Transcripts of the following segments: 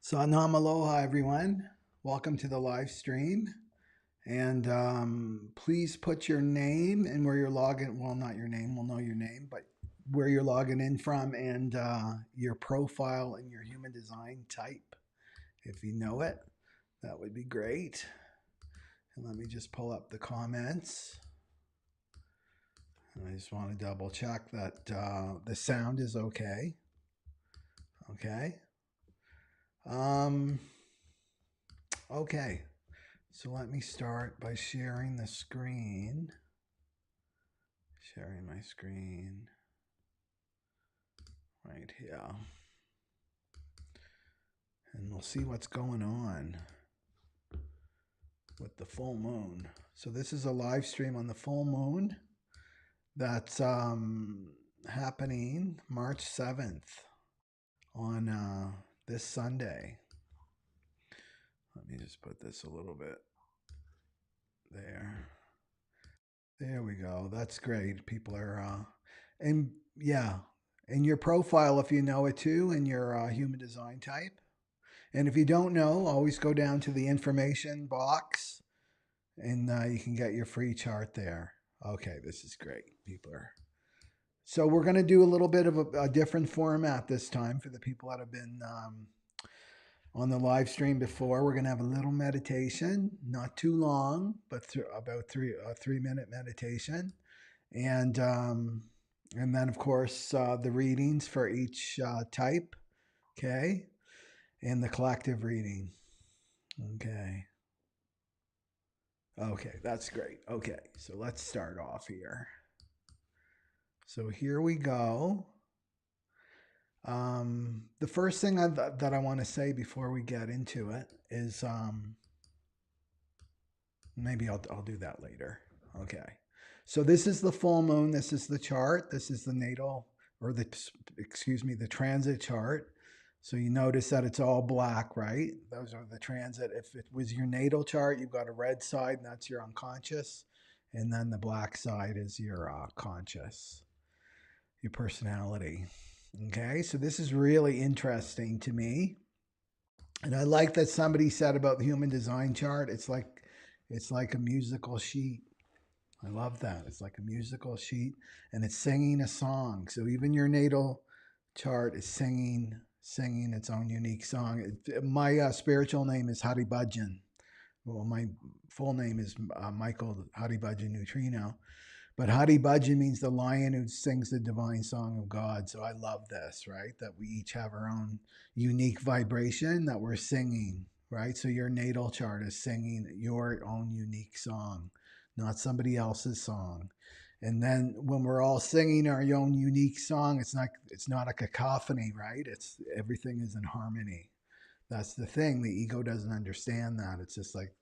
Sanam aloha, everyone. Welcome to the live stream. And please put your name and where you're logging. Well, not your name. We'll know your name, but where you're logging in from and your profile and your human design type. If you know it, that would be great. And let me just pull up the comments. And I just want to double check that the sound is okay. Okay. Okay. So let me start by sharing the screen. Sharing my screen right here. And we'll see what's going on with the full moon. So this is a live stream on the full moon that's happening March 7th on this Sunday. Let me just put this a little bit there. There we go. That's great. People are, and yeah, in your profile, if you know it too, in your human design type. And if you don't know, always go down to the information box and you can get your free chart there. Okay, this is great. People are. So we're going to do a little bit of a different format this time for the people that have been on the live stream before. We're going to have a little meditation, not too long, but about a 3-minute meditation, and then of course the readings for each type, okay, and the collective reading. Okay, that's great. Okay, so let's start off here. So here we go. The first thing that I want to say before we get into it is maybe I'll do that later. Okay. So this is the full moon. This is the chart. This is the natal, or the transit chart. So you notice that it's all black, right? Those are the transit. If it was your natal chart, you've got a red side, and that's your unconscious. And then the black side is your conscious, your personality. Okay, so this is really interesting to me. And I like that somebody said about the human design chart, it's like a musical sheet. I love that. It's like a musical sheet and it's singing a song. So even your natal chart is singing its own unique song. My spiritual name is Hari Bhajan. Well, my full name is Michael Hari Bhajan Neutrino. But Hari Bhajan means the lion who sings the divine song of God. So I love this, right? That we each have our own unique vibration that we're singing, right? So your natal chart is singing your own unique song, not somebody else's song. And then when we're all singing our own unique song, it's not a cacophony, right? It's everything is in harmony. That's the thing. The ego doesn't understand that. It's just like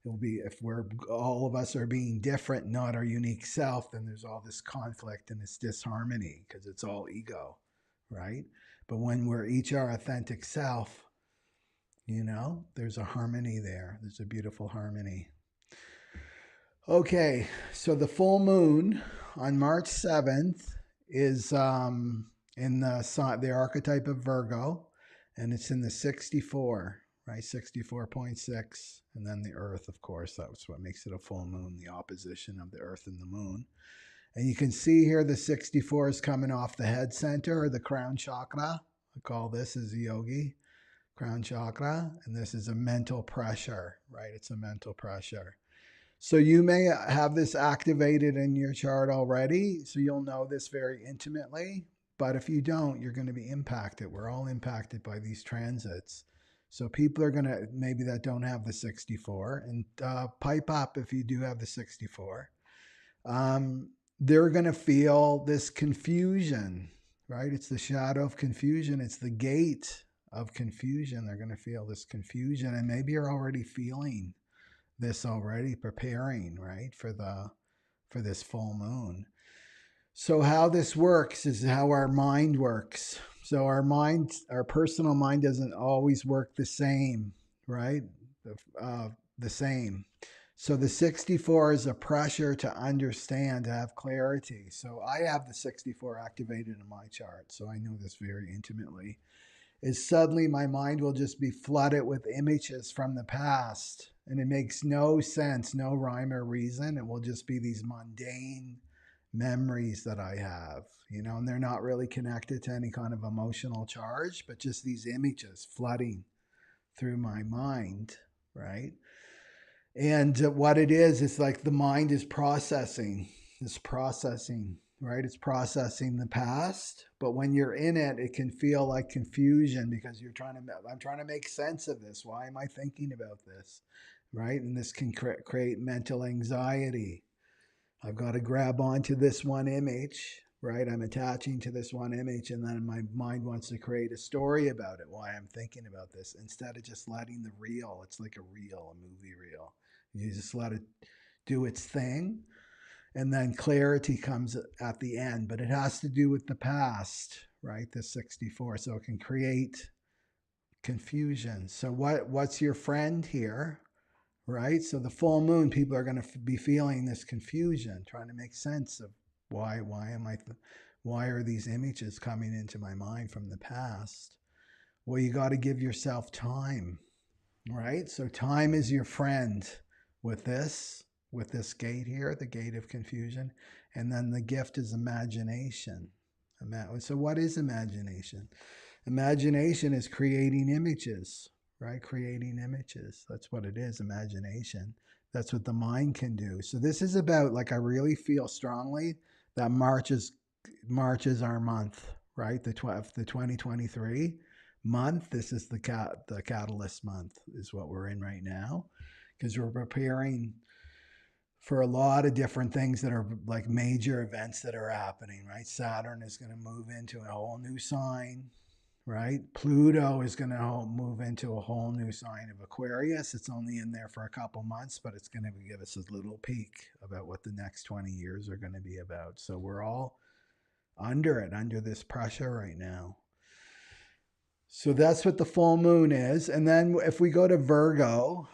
it'll be if we're all of us are being different, not our unique self, then there's all this conflict and this disharmony because it's all ego, right? But when we're each our authentic self, there's a harmony there. There's a beautiful harmony. Okay, so the full moon on March 7th is in the archetype of Virgo, and it's in the 64, right? 64.6, and then the Earth, of course. That's what makes it a full moon, the opposition of the Earth and the moon. And you can see here the 64 is coming off the head center or the crown chakra. I call this as a yogi, crown chakra, and this is a mental pressure, right? It's a mental pressure. So you may have this activated in your chart already, so you'll know this very intimately. But if you don't, you're going to be impacted. We're all impacted by these transits. So people are going to, maybe that don't have the 64, and pipe up if you do have the 64. They're going to feel this confusion, right? It's the shadow of confusion. It's the gate of confusion. They're going to feel this confusion, and maybe you're already feeling this already, preparing, right, for this full moon. So how this works is how our mind works. So our personal mind doesn't always work the same, right? The same. So the 64 is a pressure to understand, to have clarity. So I have the 64 activated in my chart, so I know this very intimately. is suddenly my mind will just be flooded with images from the past. And it makes no sense, no rhyme or reason. It will just be these mundane memories that I have, and they're not really connected to any kind of emotional charge, but just these images flooding through my mind, right? And what it is, it's like the mind is processing, right? It's processing the past, but when you're in it, it can feel like confusion because I'm trying to make sense of this. Why am I thinking about this, right? And this can create mental anxiety. I've got to grab onto this one image, right? I'm attaching to this one image, and then my mind wants to create a story about it, why I'm thinking about this, instead of just letting the reel. It's like a movie reel. You just let it do its thing, and then clarity comes at the end. But it has to do with the past, right? The 64, so it can create confusion. So what's your friend here? Right? So the full moon, people are going to be feeling this confusion, trying to make sense of why are these images coming into my mind from the past? Well, you got to give yourself time, right? So time is your friend with this gate here, the gate of confusion, and then the gift is imagination. So what is imagination? Imagination is creating images, right? Creating images. That's what it is, imagination. That's what the mind can do. So this is about, like, I really feel strongly that March is our month, right? The 2023 month. This is the catalyst month is what we're in right now, because we're preparing for a lot of different things that are like major events that are happening, right? Saturn is going to move into a whole new sign, right? Pluto is going to move into a whole new sign of Aquarius. It's only in there for a couple months, but it's going to give us a little peek about what the next 20 years are going to be about. So we're all under this pressure right now. So that's what the full moon is. And then if we go to Virgo,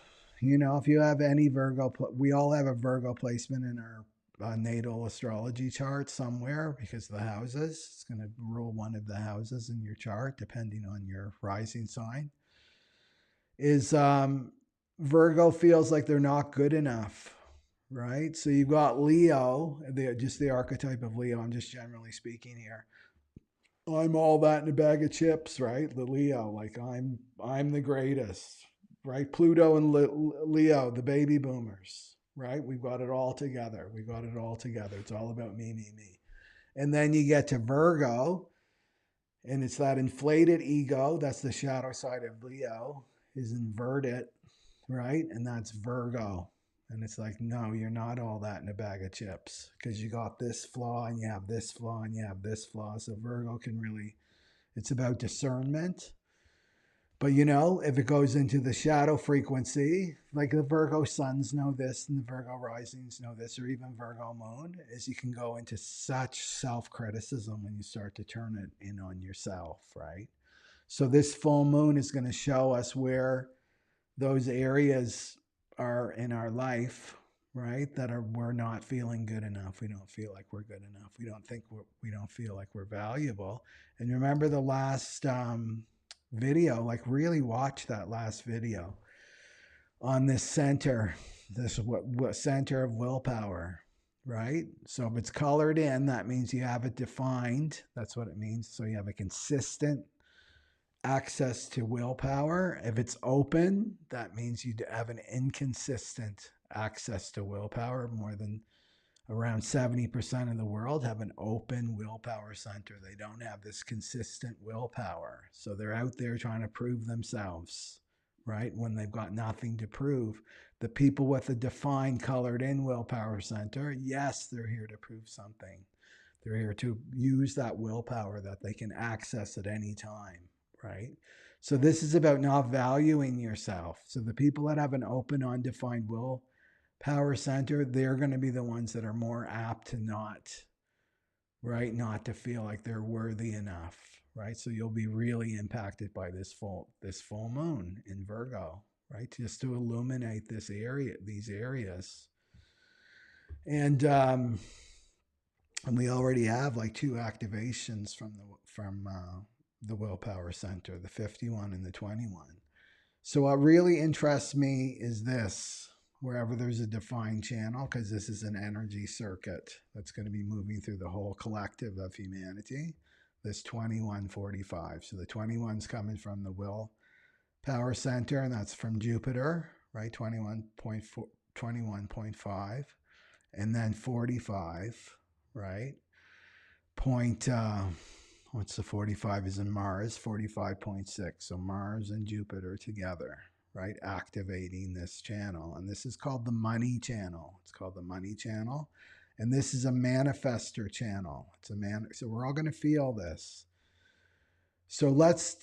if you have any Virgo, we all have a Virgo placement in our natal astrology chart somewhere, because the houses, it's going to rule one of the houses in your chart depending on your rising sign, is Virgo feels like they're not good enough, right? So you've got Leo, just the archetype of Leo. I'm just generally speaking here. I'm all that in a bag of chips, right? The Leo, like I'm the greatest, right? Pluto and Leo, the baby boomers, right? We've got it all together. We've got it all together. It's all about me, me, me. And then you get to Virgo, and it's that inflated ego. That's the shadow side of Leo, is inverted, right? And that's Virgo. And it's like, no, you're not all that in a bag of chips, because you got this flaw and you have this flaw and you have this flaw. So Virgo can really, it's about discernment. But if it goes into the shadow frequency, like the Virgo suns know this and the Virgo risings know this, or even Virgo moon, is you can go into such self-criticism when you start to turn it in on yourself, right? So this full moon is going to show us where those areas are in our life, right? That we're not feeling good enough. We don't feel like we're good enough. We don't feel like we're valuable. And remember the last video, like really watch that last video on this center, this what center of willpower, right? So if it's colored in, that means you have it defined. That's what it means. So you have a consistent access to willpower. If it's open, that means you have an inconsistent access to willpower. More than around 70% of the world have an open willpower center. They don't have this consistent willpower. So they're out there trying to prove themselves, right? When they've got nothing to prove. The people with a defined colored in willpower center, yes, they're here to prove something. They're here to use that willpower that they can access at any time, right? So this is about not valuing yourself. So the people that have an open, undefined willpower center, they're going to be the ones that are more apt to not to feel like they're worthy enough, right? So you'll be really impacted by this full moon in Virgo, right? Just to illuminate these areas. And we already have like 2 activations from the willpower center, the 51 and the 21. So what really interests me is this, wherever there's a defined channel, because this is an energy circuit that's going to be moving through the whole collective of humanity, this 2145. So the 21's coming from the will power center, and that's from Jupiter, right? 21.4, 21.5, and then 45, right? Point, what's the 45 is in Mars, 45.6. So Mars and Jupiter together, right? Activating this channel. And this is called the money channel. It's called the money channel. And this is a manifester channel. So we're all going to feel this. So let's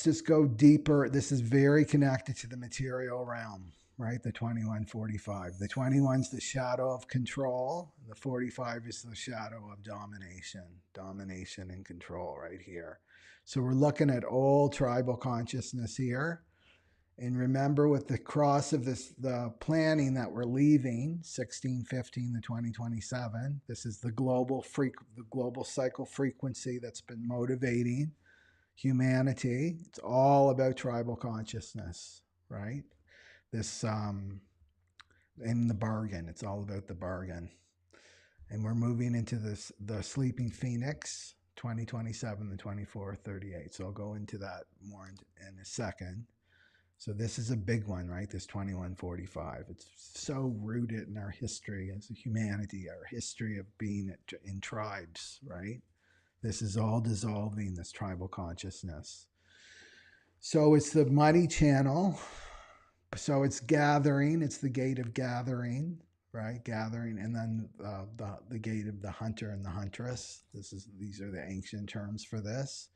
just go deeper. This is very connected to the material realm, right? The 2145. The 21's the shadow of control. The 45 is the shadow of domination and control right here. So we're looking at old tribal consciousness here. And remember, with the cross of this, the planning that we're leaving, 1615 to 2027, this is the global cycle frequency that's been motivating humanity. It's all about tribal consciousness, right? This in the bargain. It's all about the bargain. And we're moving into the sleeping phoenix, 2027 to 2438. So I'll go into that more in a second. So this is a big one, right? This 2145. It's so rooted in our history as a humanity, our history of being in tribes, right? This is all dissolving, this tribal consciousness. So it's the money channel. So it's gathering. It's the gate of gathering, right? Gathering, and then the gate of the hunter and the huntress. These are the ancient terms for this.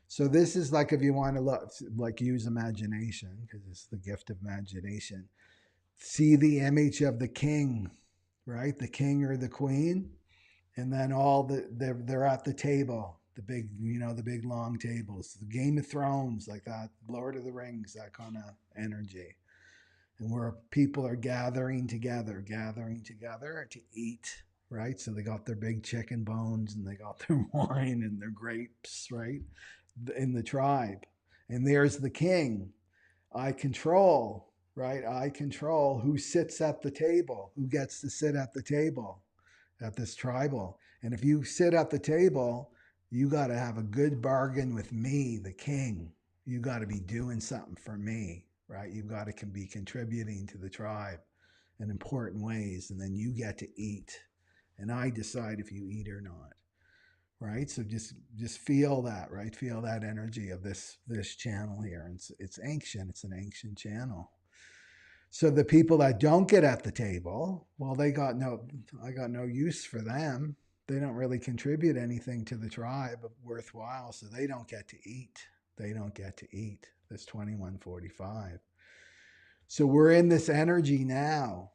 So this is like, if you want to use imagination, because it's the gift of imagination. See the image of the king, right? The king or the queen. And then they're at the table, the big long tables, the Game of Thrones, like that, Lord of the Rings, that kind of energy, and where people are gathering together to eat, right? So they got their big chicken bones and they got their wine and their grapes, right, in the tribe, and there's the king. I control, right? I control who sits at the table, who gets to sit at the table at this tribal. And if you sit at the table, you got to have a good bargain with me, the king. You got to be doing something for me, right? You've got to be contributing to the tribe in important ways, and then you get to eat, and I decide if you eat or not, right? So just feel that, right? Feel that energy of this channel here. It's ancient. It's an ancient channel. So the people that don't get at the table, well, I got no use for them. They don't really contribute anything to the tribe worthwhile, so they don't get to eat. They don't get to eat. This 2145. So we're in this energy now,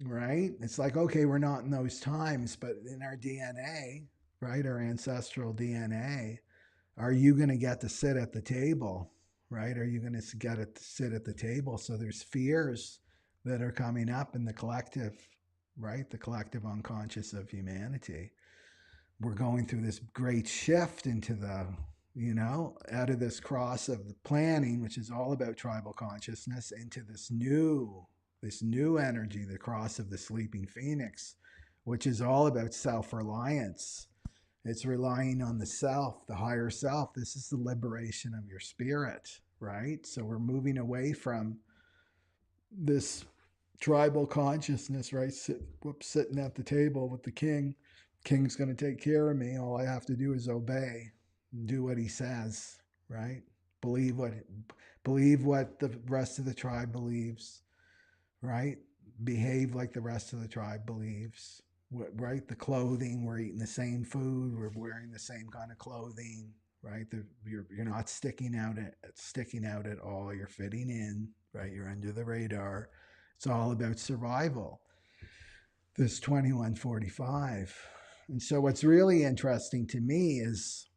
right? It's like, okay, we're not in those times, but in our DNA, right, our ancestral DNA, are you going to get to sit at the table? Right? Are you going to get to sit at the table? So there's fears that are coming up in the collective, right? The collective unconscious of humanity. We're going through this great shift into out of this cross of the planning, which is all about tribal consciousness, into this new energy, the cross of the sleeping phoenix, which is all about self-reliance. It's relying on the self, the higher self. This is the liberation of your spirit, right? So we're moving away from this tribal consciousness, right? Sitting at the table with the king. King's going to take care of me. All I have to do is obey, do what he says, right? Believe what the rest of the tribe believes, right? Behave like the rest of the tribe believes. Right? The clothing, we're eating the same food, we're wearing the same kind of clothing, right? You're not sticking out at all. You're fitting in, right? You're under the radar. It's all about survival. This 2145. And so what's really interesting to me is,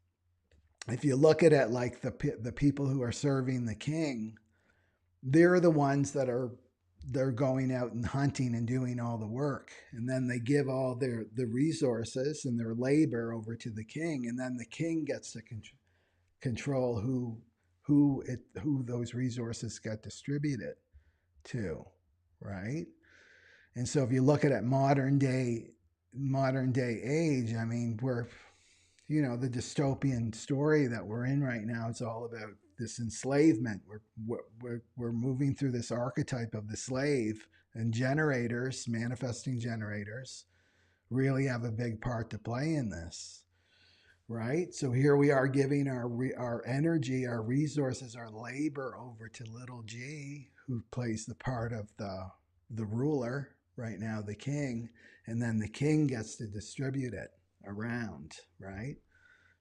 if you look at it like the people who are serving the king, they're the ones they're going out and hunting and doing all the work, and then they give all the resources and their labor over to the king, and then the king gets to control who those resources get distributed to, right? And so if you look at it modern day age, I mean, we're, you know, the dystopian story that we're in right now, it's all about this enslavement. We're moving through this archetype of the slave, and generators, manifesting generators, really have a big part to play in this, right? So here we are giving our energy, our resources, our labor over to little g, who plays the part of the ruler right now, the king, and then the king gets to distribute it around, right?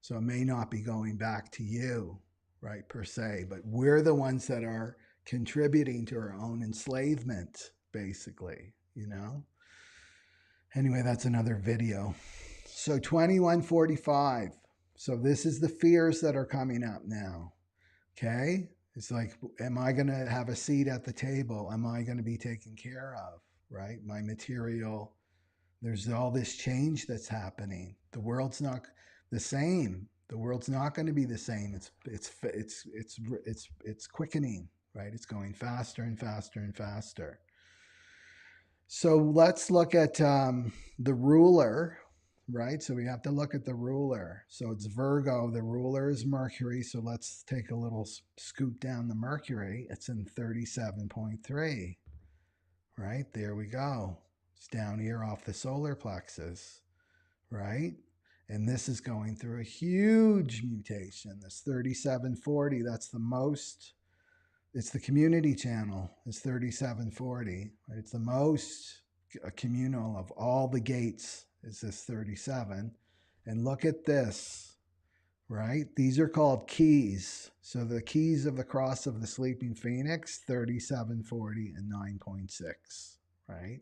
So it may not be going back to you, right, per se, but we're the ones that are contributing to our own enslavement, basically, you know? Anyway, that's another video. So 2145. So this is the fears that are coming up now. Okay? It's like, am I going to have a seat at the table? Am I going to be taken care of? Right? My material. There's all this change that's happening. The world's not the same. The world's not going to be the same. It's quickening, right? It's going faster and faster and faster. So let's look at the ruler, right? So we have to look at the ruler. So it's Virgo. The ruler is Mercury. So let's take a little scoot down the Mercury. It's in 37.3, right? There we go. It's down here off the solar plexus, right? And this is going through a huge mutation. This 3740, that's the most. It's the community channel. It's 3740. Right? It's the most communal of all the gates. Is this 37? And look at this, right? These are called keys. So the keys of the cross of the sleeping phoenix, 3740 and 9.6, right?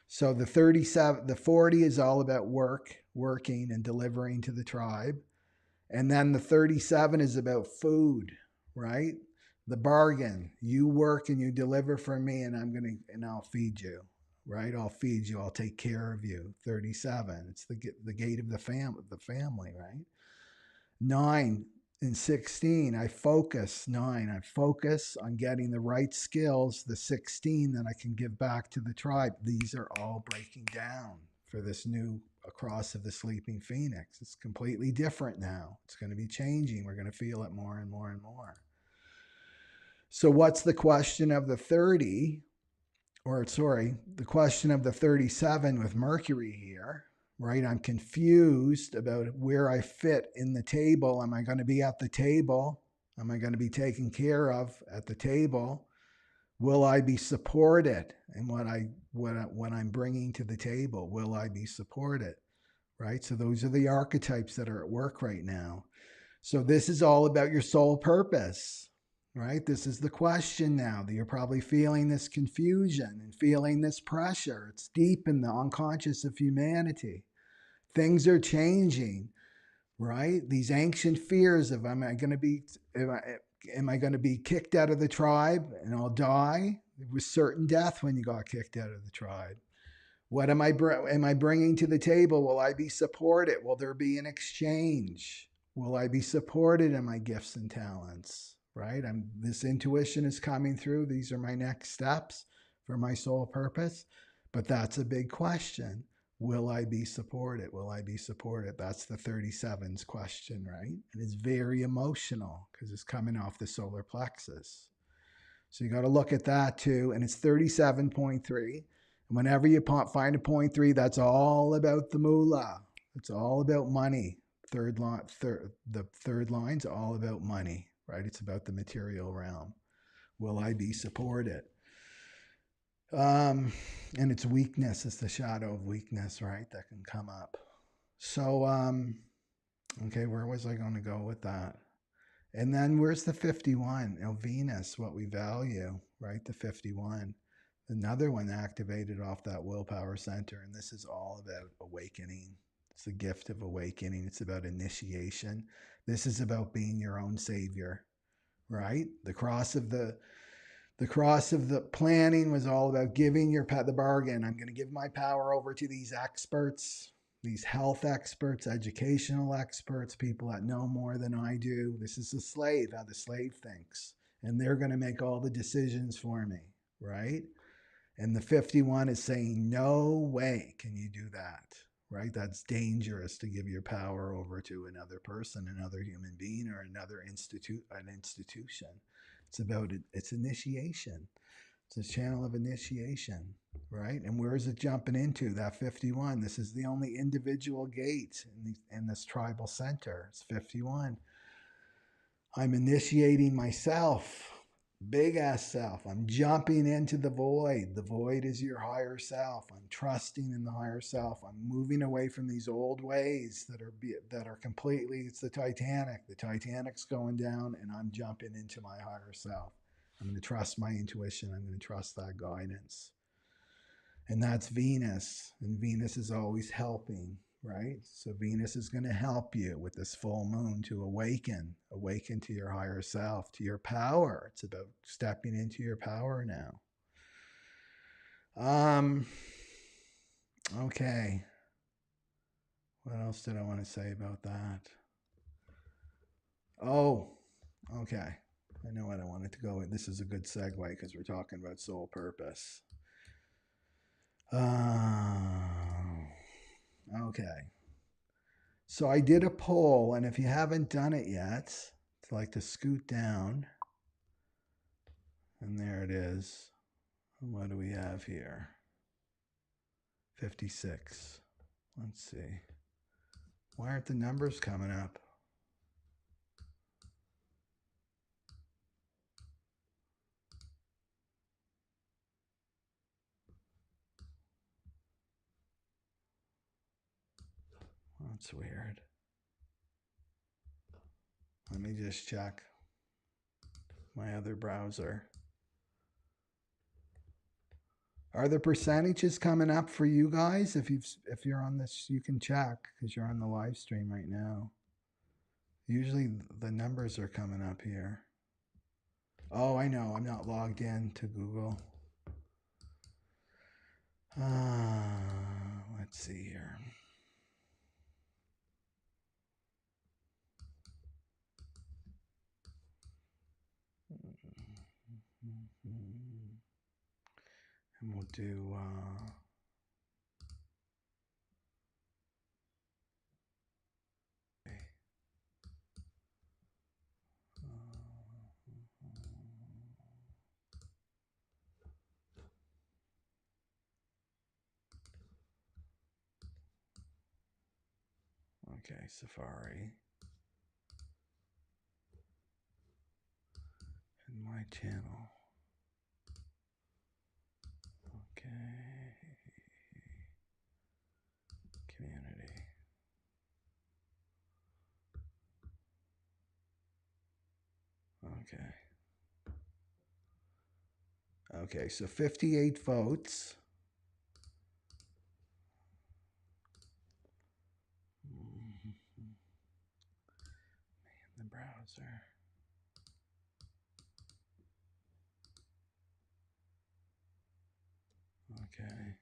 So the 40 is all about working and delivering to the tribe. And then the 37 is about food, right? The bargain. You work and you deliver for me, and I'll feed you, right? I'll feed you. I'll take care of you. 37. It's the gate of the family, right? 9 and 16. I focus. 9. I focus on getting the right skills. The 16 that I can give back to the tribe. These are all breaking down for this new across of the sleeping phoenix. It's completely different now. It's going to be changing. We're going to feel it more and more and more. So what's the question of the 30, the question of the 37 with Mercury here, right? I'm confused about where I fit in the table. Am I going to be at the table? Am I going to be taken care of at the table? Will I be supported in what I'm bringing to the table? Will I be supported, right? So those are the archetypes that are at work right now. So this is all about your soul purpose. Right? This is the question now that you're probably feeling this confusion and feeling this pressure. It's deep in the unconscious of humanity. Things are changing, right? These ancient fears of am I going to be kicked out of the tribe and I'll die? It was certain death when you got kicked out of the tribe. What am I bringing to the table? Will I be supported? Will there be an exchange? Will I be supported in my gifts and talents? Right? This intuition is coming through. These are my next steps for my soul purpose. But that's a big question. Will I be supported? Will I be supported? That's the 37's question, right? And it's very emotional because it's coming off the solar plexus. So you got to look at that too. And it's 37.3. And whenever you find a 0.3, that's all about the moolah. It's all about money. The third line's all about money. Right? It's about the material realm. Will I be supported? And it's weakness. It's the shadow of weakness, right? That can come up. So, okay, where was I going to go with that? And then where's the 51? Venus, what we value, right? The 51. Another one activated off that willpower center. And this is all about awakening. It's the gift of awakening. It's about initiation. This is about being your own savior, right? The cross of the planning was all about giving the bargain. I'm going to give my power over to these experts, these health experts, educational experts, people that know more than I do. This is the slave, how the slave thinks. And they're going to make all the decisions for me, right? And the 51 is saying, no way can you do that, right? That's dangerous to give your power over to another person, another human being, or another institution. It's about it. It's initiation. It's a channel of initiation, right? And where is it jumping into? That 51. This is the only individual gate in this tribal center. It's 51. I'm initiating myself, big ass self. I'm jumping into the void. The void is your higher self. I'm trusting in the higher self. I'm moving away from these old ways that are completely. It's the Titanic. The Titanic's going down, and I'm jumping into my higher self. I'm going to trust my intuition. I'm going to trust that guidance. And that's Venus. And Venus is always helping, right? So Venus is going to help you with this full moon to awaken to your higher self, to your power. It's about stepping into your power now. Okay. What else did I want to say about that? Oh, okay. I know what I wanted to go with. This is a good segue because we're talking about soul purpose. Okay. So I did a poll, and if you haven't done it yet, I'd like to scoot down. And there it is. What do we have here? 56. Let's see. Why aren't the numbers coming up? That's weird. Let me just check my other browser. Are the percentages coming up for you guys? If you're on this, you can check because you're on the live stream right now. Usually the numbers are coming up here. Oh, I know. I'm not logged in to Google. Let's see here. And we'll do okay, Safari. And my channel. Okay. Community. Okay. Okay, so 58 votes. Man, the browser. Okay.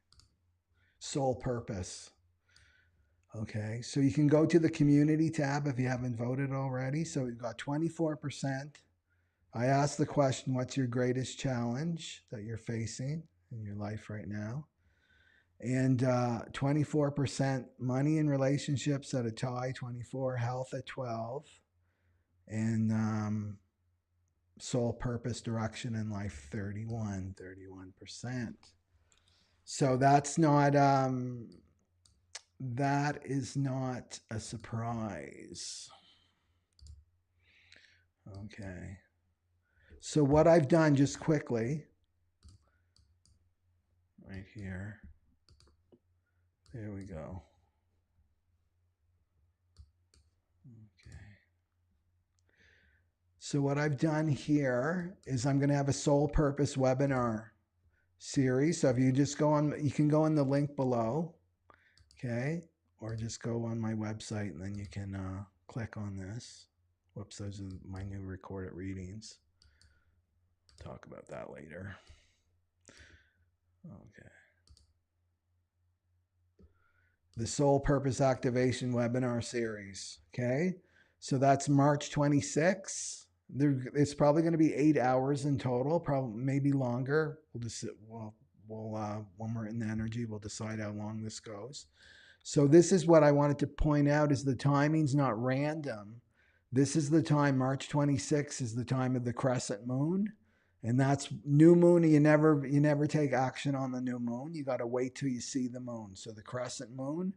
Soul purpose. Okay, so you can go to the community tab if you haven't voted already. So we've got 24%. I asked the question, what's your greatest challenge that you're facing in your life right now? And 24% money and relationships at a tie, 24, health at 12, and soul purpose, direction in life, 31%. So that is not a surprise. Okay. So what I've done just quickly, right here, there we go. Okay. So what I've done here is I'm going to have a soul purpose webinar series. So if you just go on, you can go on the link below, okay? Or just go on my website and then you can click on this. Whoops, those are my new recorded readings. Talk about that later. Okay. the Soul Purpose Activation webinar series. Okay. So that's March 26th. It's probably going to be 8 hours in total, probably maybe longer. We'll just when we're in the energy, we'll decide how long this goes. So this is what I wanted to point out: is the timing's not random. This is the time. March 26th is the time of the crescent moon, and that's new moon. You never take action on the new moon. You got to wait till you see the moon. So the crescent moon,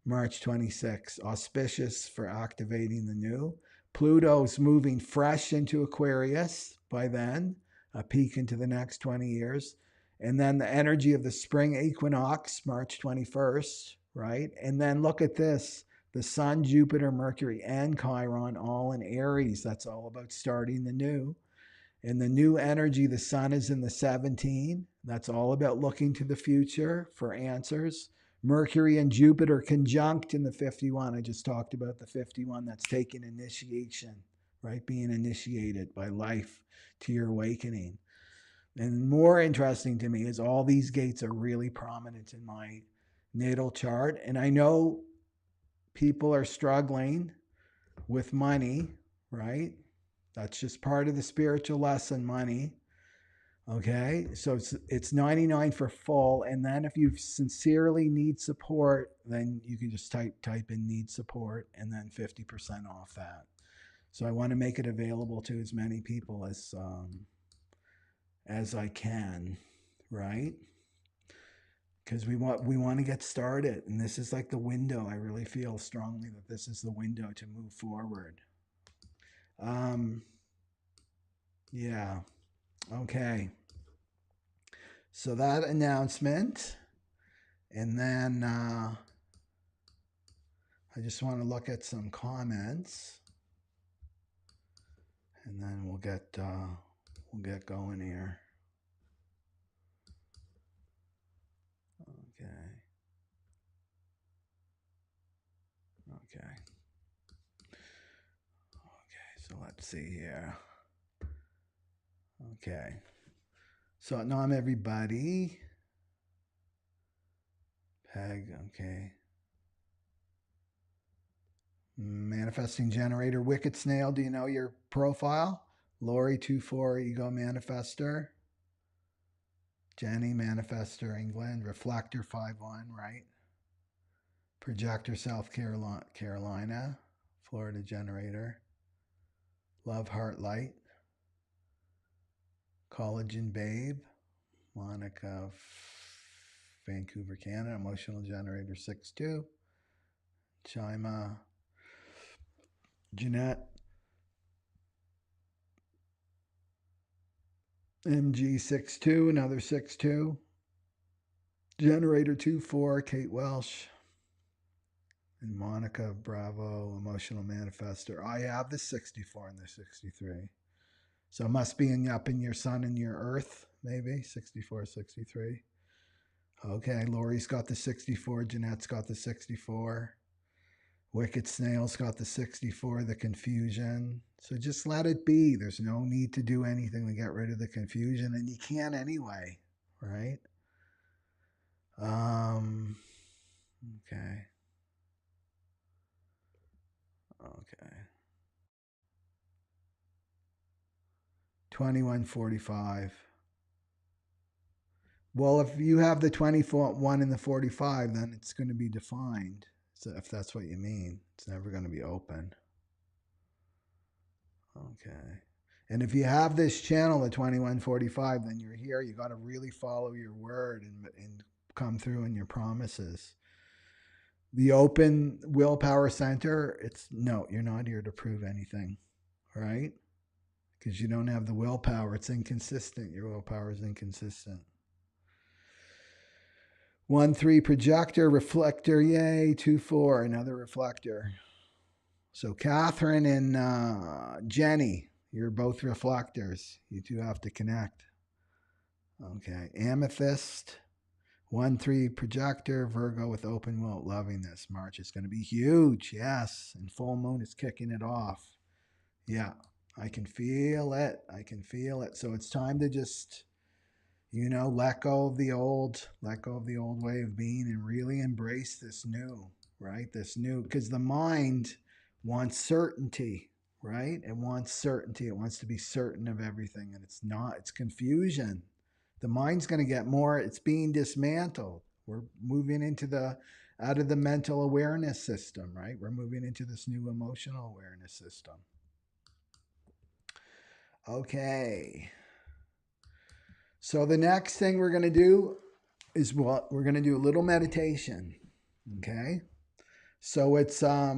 March 26th, auspicious for activating the new. Pluto's moving fresh into Aquarius by then, a peek into the next 20 years. And then the energy of the spring equinox, March 21st, right? And then look at this: the Sun, Jupiter, Mercury, and Chiron all in Aries. That's all about starting the new. And the new energy, the Sun is in the 17. That's all about looking to the future for answers. Mercury and Jupiter conjunct in the 51. I just talked about the 51. That's taking initiation, right? Being initiated by life to your awakening. And more interesting to me is all these gates are really prominent in my natal chart. And I know people are struggling with money, right? That's just part of the spiritual lesson, money. Okay, so it's 99 for full, and then if you sincerely need support, then you can just type in need support, and then 50% off that. So I want to make it available to as many people as I can, right? Because we want to get started, and this is like the window. I really feel strongly that this is the window to move forward. Yeah. Okay. So that announcement, and then I just want to look at some comments, and then we'll get going here. Okay. Okay. Okay. So let's see here. Okay. So now I'm everybody. Peg. Okay. Manifesting generator, Wicked Snail. Do you know your profile? Lori 24 Ego Manifester. Jenny Manifester England. Reflector 51, right? Projector South Carolina. Florida Generator. Love Heart Light. Collagen Babe. Monica Vancouver, Canada. Emotional Generator 62. Chima. Jeanette. MG62, another 62. Generator 24, Kate Welsh. And Monica Bravo, Emotional Manifester. I have the 64 and the 63. So it must be up in your sun and your earth, maybe. 64, 63. Okay, Lori's got the 64. Jeanette's got the 64. Wicked Snail's got the 64, the confusion. So just let it be. There's no need to do anything to get rid of the confusion, and you can anyway, right? Okay. Okay. 2145. Well, if you have the 21 and the 45, then it's going to be defined. So if that's what you mean, it's never going to be open. Okay. And if you have this channel, the 2145, then you're here. You got to really follow your word and come through in your promises. The open willpower center, you're not here to prove anything, right? Because you don't have the willpower. It's inconsistent. Your willpower is inconsistent. 1-3 projector, reflector, yay. 2-4, another reflector. So Catherine and Jenny, you're both reflectors. You two have to connect. Okay, amethyst. 1-3 projector, Virgo with open will, loving this. March is going to be huge, yes. And full moon is kicking it off. Yeah, I can feel it. I can feel it. So it's time to just, let go of the old way of being and really embrace this new. right? This new, because the mind wants certainty, right? It wants certainty. It wants to be certain of everything, and it's not. It's confusion. The mind's going to get more. It's being dismantled. We're moving into the out of the mental awareness system, right? We're moving into this new emotional awareness system. Okay. So the next thing we're going to do is what we're going to do a little meditation. Okay. So it's a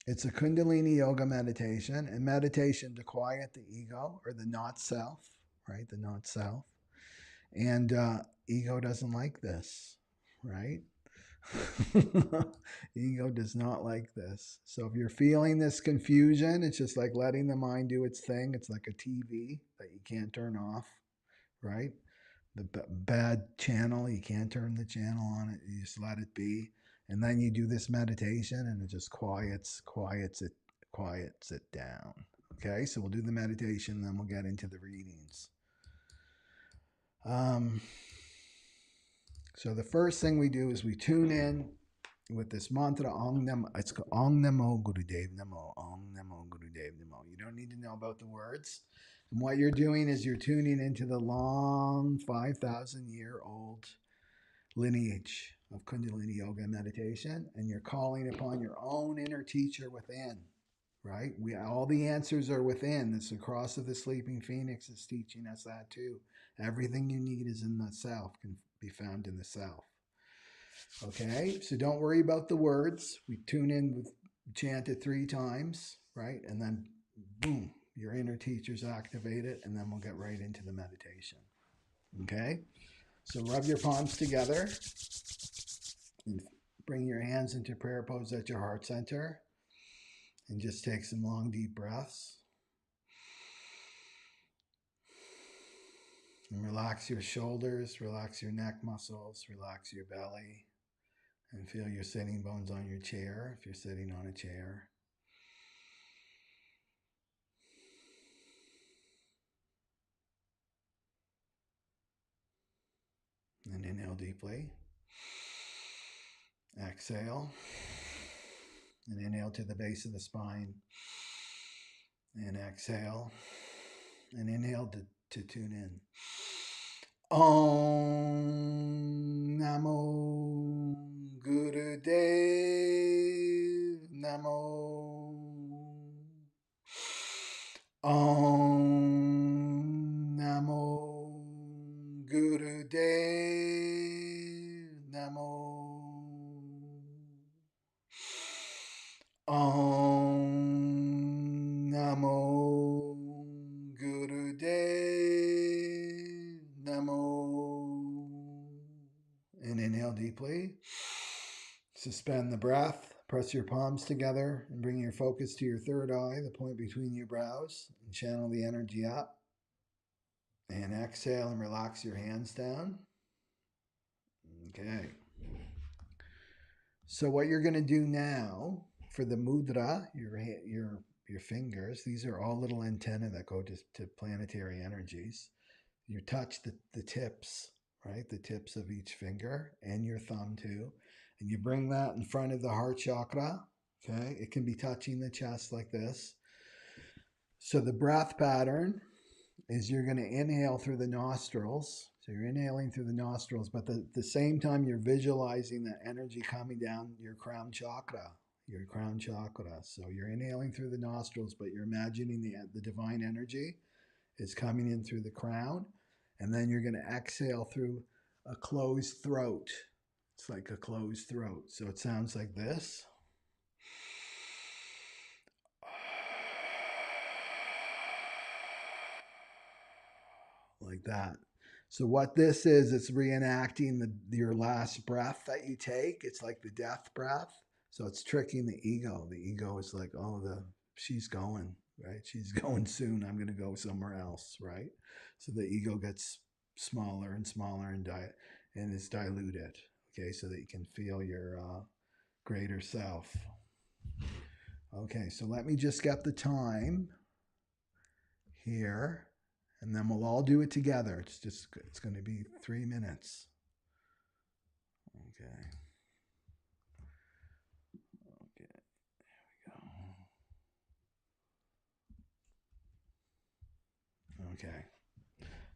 Kundalini yoga meditation, and meditation to quiet the ego or the not self, right? The not self. And ego doesn't like this, right? Ego does not like this. So if you're feeling this confusion, it's just like letting the mind do its thing. It's like a TV that you can't turn off, right? The bad channel, you can't turn the channel on it. You just let it be. And then you do this meditation and it just quiets it down. Okay, so we'll do the meditation, then we'll get into the readings. So the first thing we do is we tune in with this mantra, Ong Namo. It's called Ong Namo Gurudev Namo, Ong Namo Gurudev Namo. You don't need to know about the words. And what you're doing is you're tuning into the long 5,000-year-old lineage of Kundalini Yoga meditation, and you're calling upon your own inner teacher within, right? All the answers are within. This the cross of the sleeping phoenix is teaching us that too. Everything you need is in the self, can be found in the self. Okay, so don't worry about the words. We tune in, chant it 3 times, right? And then boom, your inner teacher's activated, and then we'll get right into the meditation. Okay, so rub your palms together and bring your hands into prayer pose at your heart center, and just take some long, deep breaths. And relax your shoulders, relax your neck muscles, relax your belly, and feel your sitting bones on your chair if you're sitting on a chair. And inhale deeply. Exhale. And inhale to the base of the spine. And exhale. And inhale to tune in. Om Namo Gurudev Namo. Om Namo Gurudev Namo. Om Namo Gurudev Namo. And inhale deeply. Suspend the breath. Press your palms together and bring your focus to your third eye, the point between your brows, and channel the energy up. And exhale and relax your hands down. Okay. So what you're going to do now for the mudra, your fingers, these are all little antennae that go to planetary energies. You touch the tips, right? The tips of each finger and your thumb too. And you bring that in front of the heart chakra. Okay. It can be touching the chest like this. So the breath pattern is you're going to inhale through the nostrils. So you're inhaling through the nostrils, but at the same time, you're visualizing the energy coming down your crown chakra. So you're inhaling through the nostrils, but you're imagining the divine energy is coming in through the crown. And then you're going to exhale through a closed throat. It's like a closed throat. So it sounds like this. Like that. So what this is, it's reenacting your last breath that you take. It's like the death breath. So it's tricking the ego. The ego is like, oh, she's going, right? She's going soon. I'm going to go somewhere else, right? So the ego gets smaller and smaller and is diluted, okay, so that you can feel your greater self. Okay, so let me just get the time here. And then we'll all do it together. It's going to be 3 minutes. Okay. Okay.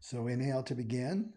So inhale to begin.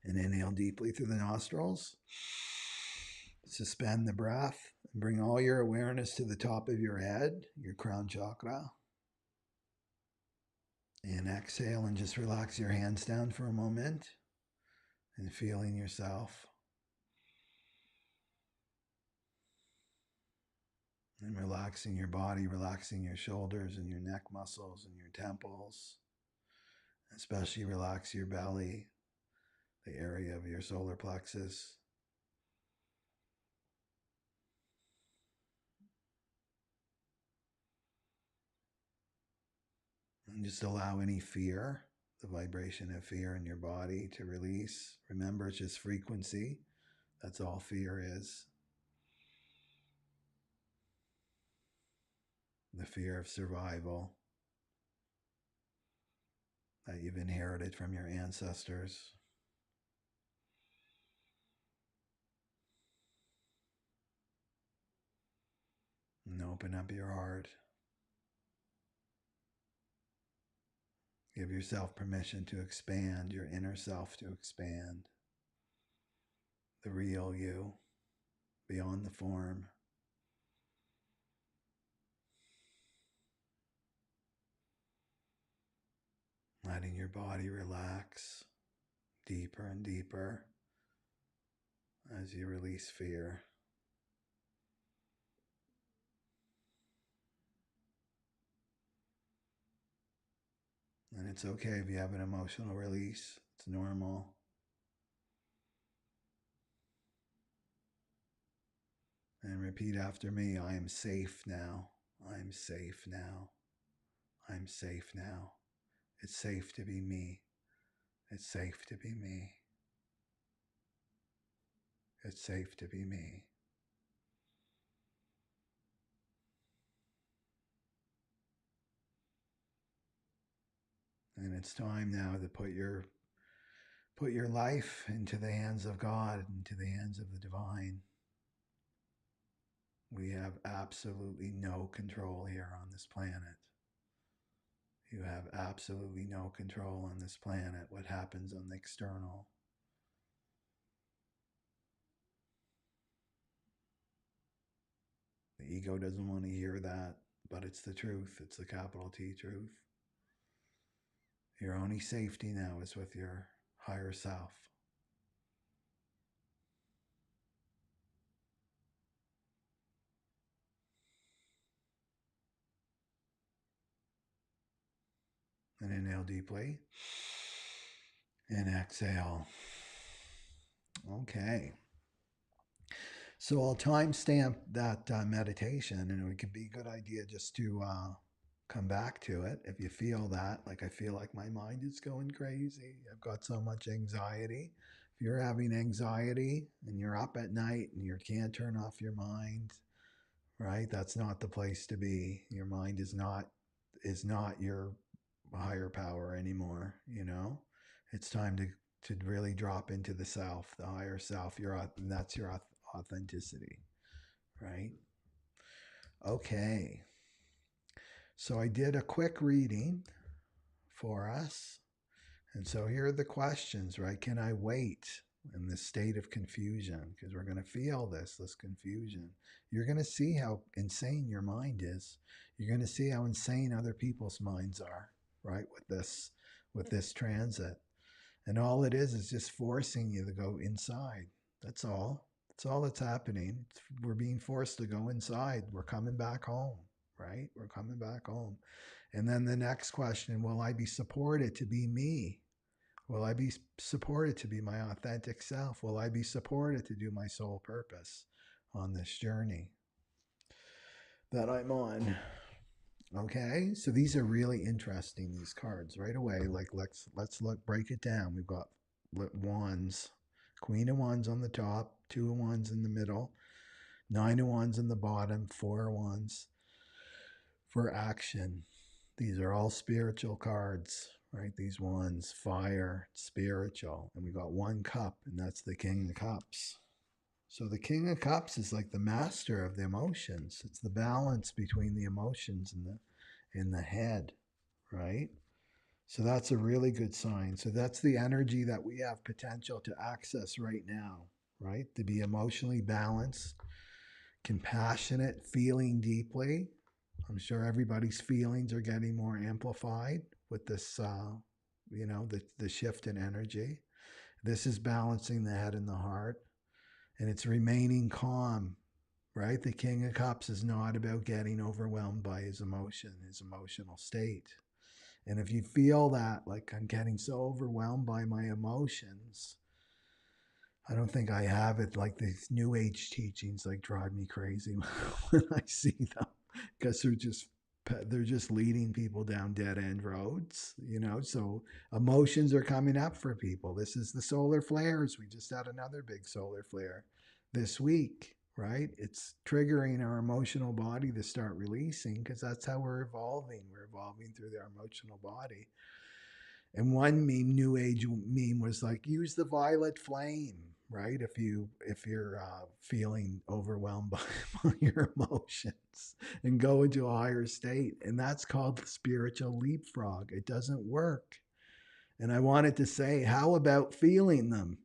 And inhale deeply through the nostrils. Suspend the breath and bring all your awareness to the top of your head, your crown chakra. And exhale and just relax your hands down for a moment and feeling yourself. And relaxing your body, relaxing your shoulders and your neck muscles and your temples. Especially relax your belly, the area of your solar plexus. And just allow any fear, the vibration of fear in your body to release. Remember, it's just frequency. That's all fear is. The fear of survival that you've inherited from your ancestors. And open up your heart. Give yourself permission to expand, your inner self to expand. The real you, beyond the form. Letting your body relax deeper and deeper as you release fear. And it's okay if you have an emotional release. It's normal. And repeat after me, I am safe now. I am safe now. I'm safe now. It's safe to be me. It's safe to be me. It's safe to be me. And it's time now to put your life into the hands of God, into the hands of the divine. We have absolutely no control here on this planet. You have absolutely no control on this planet, what happens on the external. The ego doesn't want to hear that, but it's the truth. It's the capital T truth. Your only safety now is with your higher self. And inhale deeply. And exhale. Okay. So I'll timestamp that meditation, and it could be a good idea just to come back to it if you feel that. Like, I feel like my mind is going crazy. I've got so much anxiety. If you're having anxiety and you're up at night and you can't turn off your mind, right? That's not the place to be. Your mind is not your higher power anymore. It's time to really drop into the self, the higher self. And that's your authenticity, right? Okay. So I did a quick reading for us. And so here are the questions, right? Can I wait in this state of confusion? Because we're going to feel this confusion. You're going to see how insane your mind is. You're going to see how insane other people's minds are, right? With this transit. And all it is just forcing you to go inside. That's all. That's all that's happening. We're being forced to go inside. We're coming back home, right? We're coming back home. And then the next question, will I be supported to be me? Will I be supported to be my authentic self? Will I be supported to do my soul purpose on this journey that I'm on? Okay, so these are really interesting, these cards right away. Like, let's look, break it down. We've got wands, Queen of Wands on the top, Two of Wands in the middle, Nine of Wands in the bottom, Four of Wands for action. These are all spiritual cards, right? These ones, fire, spiritual. And we got one cup, and that's the King of Cups. So the King of Cups is like the master of the emotions. It's the balance between the emotions and the head, right? So that's a really good sign. So that's the energy that we have potential to access right now, right? To be emotionally balanced, compassionate, feeling deeply. I'm sure everybody's feelings are getting more amplified with this, the shift in energy. This is balancing the head and the heart, and it's remaining calm, right? The King of Cups is not about getting overwhelmed by his emotion, his emotional state. And if you feel that, like, I'm getting so overwhelmed by my emotions, I don't think I have it. Like, these new age teachings like drive me crazy when I see them, because they're just leading people down dead end roads, so emotions are coming up for people. This is the solar flares. We just had another big solar flare this week, right? It's triggering our emotional body to start releasing, because that's how we're evolving. We're evolving through our emotional body. And one new age meme was like, use the violet flame, right? If you're feeling overwhelmed by your emotions, and go into a higher state. And that's called the spiritual leapfrog. It doesn't work. And I wanted to say, how about feeling them?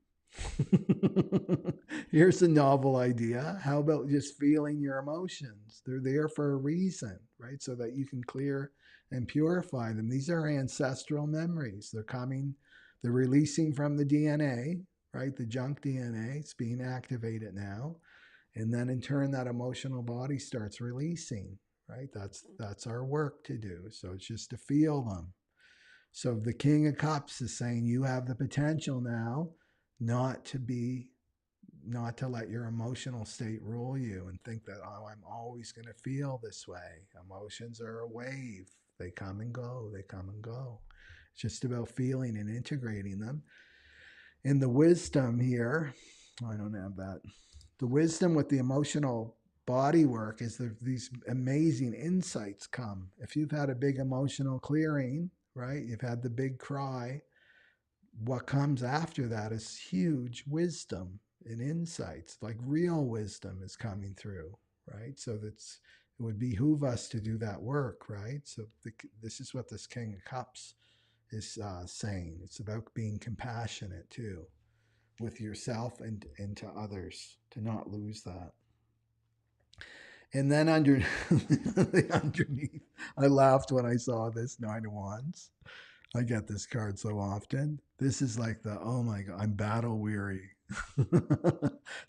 Here's a novel idea. How about just feeling your emotions? They're there for a reason, right? So that you can clear and purify them. These are ancestral memories. They're releasing from the DNA, right? The junk DNA. It's being activated now. And then in turn, that emotional body starts releasing, right? That's our work to do. So it's just to feel them. So the King of Cups is saying you have the potential now not to let your emotional state rule you and think that, oh, I'm always going to feel this way. Emotions are a wave. They come and go. They come and go. It's just about feeling and integrating them. And the wisdom here, I don't have that. The wisdom with the emotional body work is that these amazing insights come. If you've had a big emotional clearing, right? You've had the big cry. What comes after that is huge wisdom and insights, like real wisdom is coming through, right? So that's it would behoove us to do that work, right? So this is what this King of Cups is saying. It's about being compassionate too with yourself and to others, to not lose that. And then underneath, I laughed when I saw this Nine of Wands. I get this card so often. This is like the, oh my God, I'm battle weary.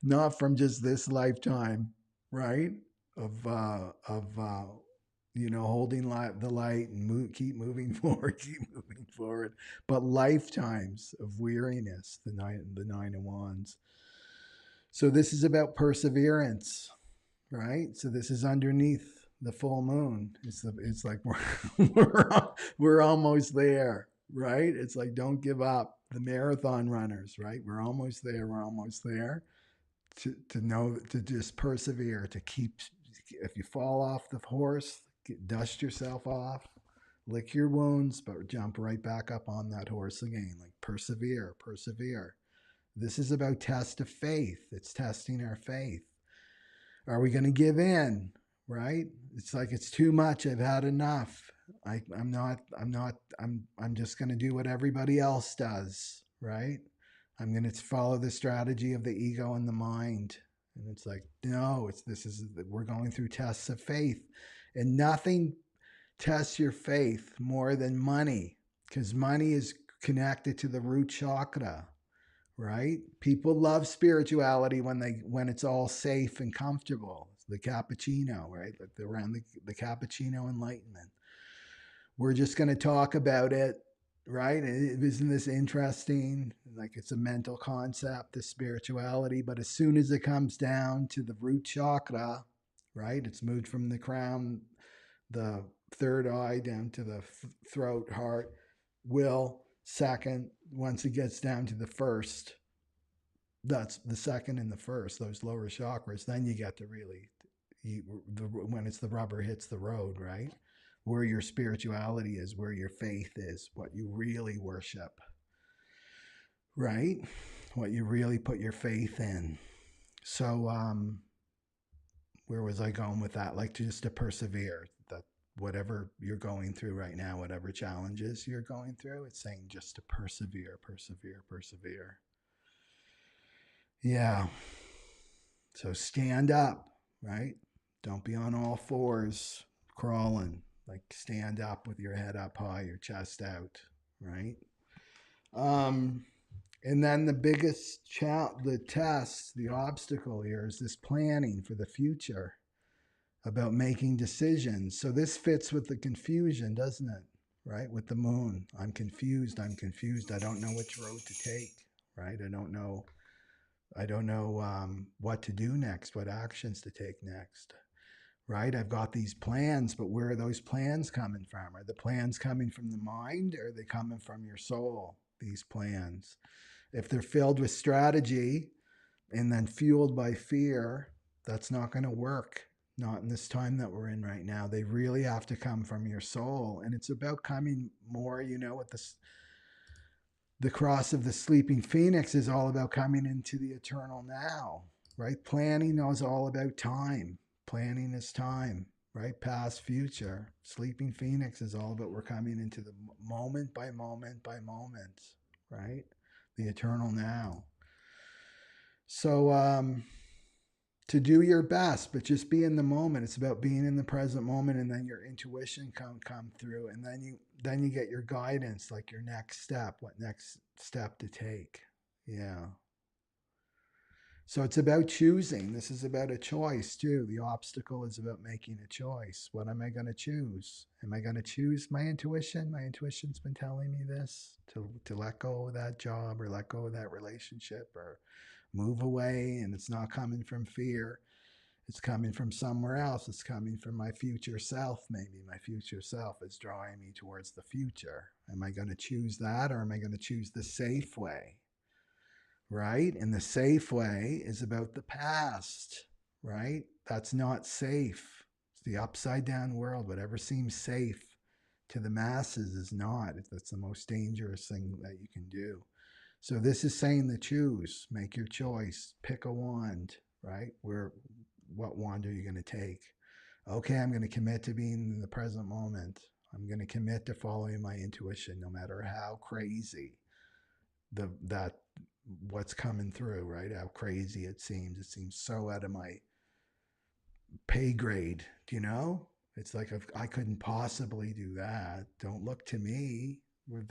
Not from just this lifetime, right? Of holding the light and keep moving forward, keep moving forward. But lifetimes of weariness, the Nine of Wands. So this is about perseverance, right? So this is underneath the full moon. It's like we're almost there, right? It's like don't give up. The marathon runners, right? We're almost there. We're almost there. To know to just persevere. To keep. If you fall off the horse, dust yourself off, lick your wounds, but jump right back up on that horse again. Like persevere, persevere. This is about test of faith. It's testing our faith. Are we going to give in? Right? It's like it's too much. I've had enough. I'm just going to do what everybody else does. Right? I'm going to follow the strategy of the ego and the mind. And it's like, no, we're going through tests of faith, and nothing tests your faith more than money, because money is connected to the root chakra. Right? People love spirituality when it's all safe and comfortable. The cappuccino, right? Like around the cappuccino enlightenment. We're just going to talk about it, right? Isn't this interesting? Like it's a mental concept, the spirituality, but as soon as it comes down to the root chakra, right? It's moved from the crown, the third eye down to the throat, heart, will, second. Once it gets down to the first, that's the second and the first, those lower chakras, then you get to really, when it's the rubber hits the road, right? Where your spirituality is, where your faith is, what you really worship, right? What you really put your faith in. So, where was I going with that? Like just to persevere, that whatever you're going through right now, whatever challenges you're going through, it's saying just to persevere, persevere, persevere. Yeah. So stand up, right? Don't be on all fours crawling. Like stand up with your head up high, your chest out, right? And then the biggest the test, the obstacle here is this planning for the future, about making decisions. So this fits with the confusion, doesn't it? Right? With the moon. I'm confused. I'm confused. I don't know which road to take, right? I don't know what to do next, what actions to take next, right? I've got these plans, but where are those plans coming from? Are the plans coming from the mind, or are they coming from your soul, these plans? If they're filled with strategy and then fueled by fear, that's not going to work. Not in this time that we're in right now. They really have to come from your soul. And it's about coming more, with this. The cross of the sleeping phoenix is all about coming into the eternal now, right? Planning is all about time. Planning is time, right? Past, future. Sleeping phoenix is all about we're coming into the moment by moment by moment, right? The eternal now. So, to do your best, but just be in the moment. It's about being in the present moment, and then your intuition come through, and then you get your guidance, like your next step, what next step to take. Yeah. So it's about choosing. This is about a choice too. The obstacle is about making a choice. What am I going to choose? Am I going to choose my intuition? My intuition's been telling me this, to let go of that job, or let go of that relationship, or move away, and it's not coming from fear. It's coming from somewhere else. It's coming from my future self, maybe. My future self is drawing me towards the future. Am I going to choose that, or am I going to choose the safe way? Right? And the safe way is about the past, right? That's not safe. It's the upside down world. Whatever seems safe to the masses is not. That's the most dangerous thing that you can do. So this is saying to choose, make your choice, pick a wand, right? What wand are you going to take? Okay, I'm going to commit to being in the present moment. I'm going to commit to following my intuition, no matter how crazy that what's coming through, right? How crazy it seems. It seems so out of my pay grade, you know? It's like I couldn't possibly do that. Don't look to me.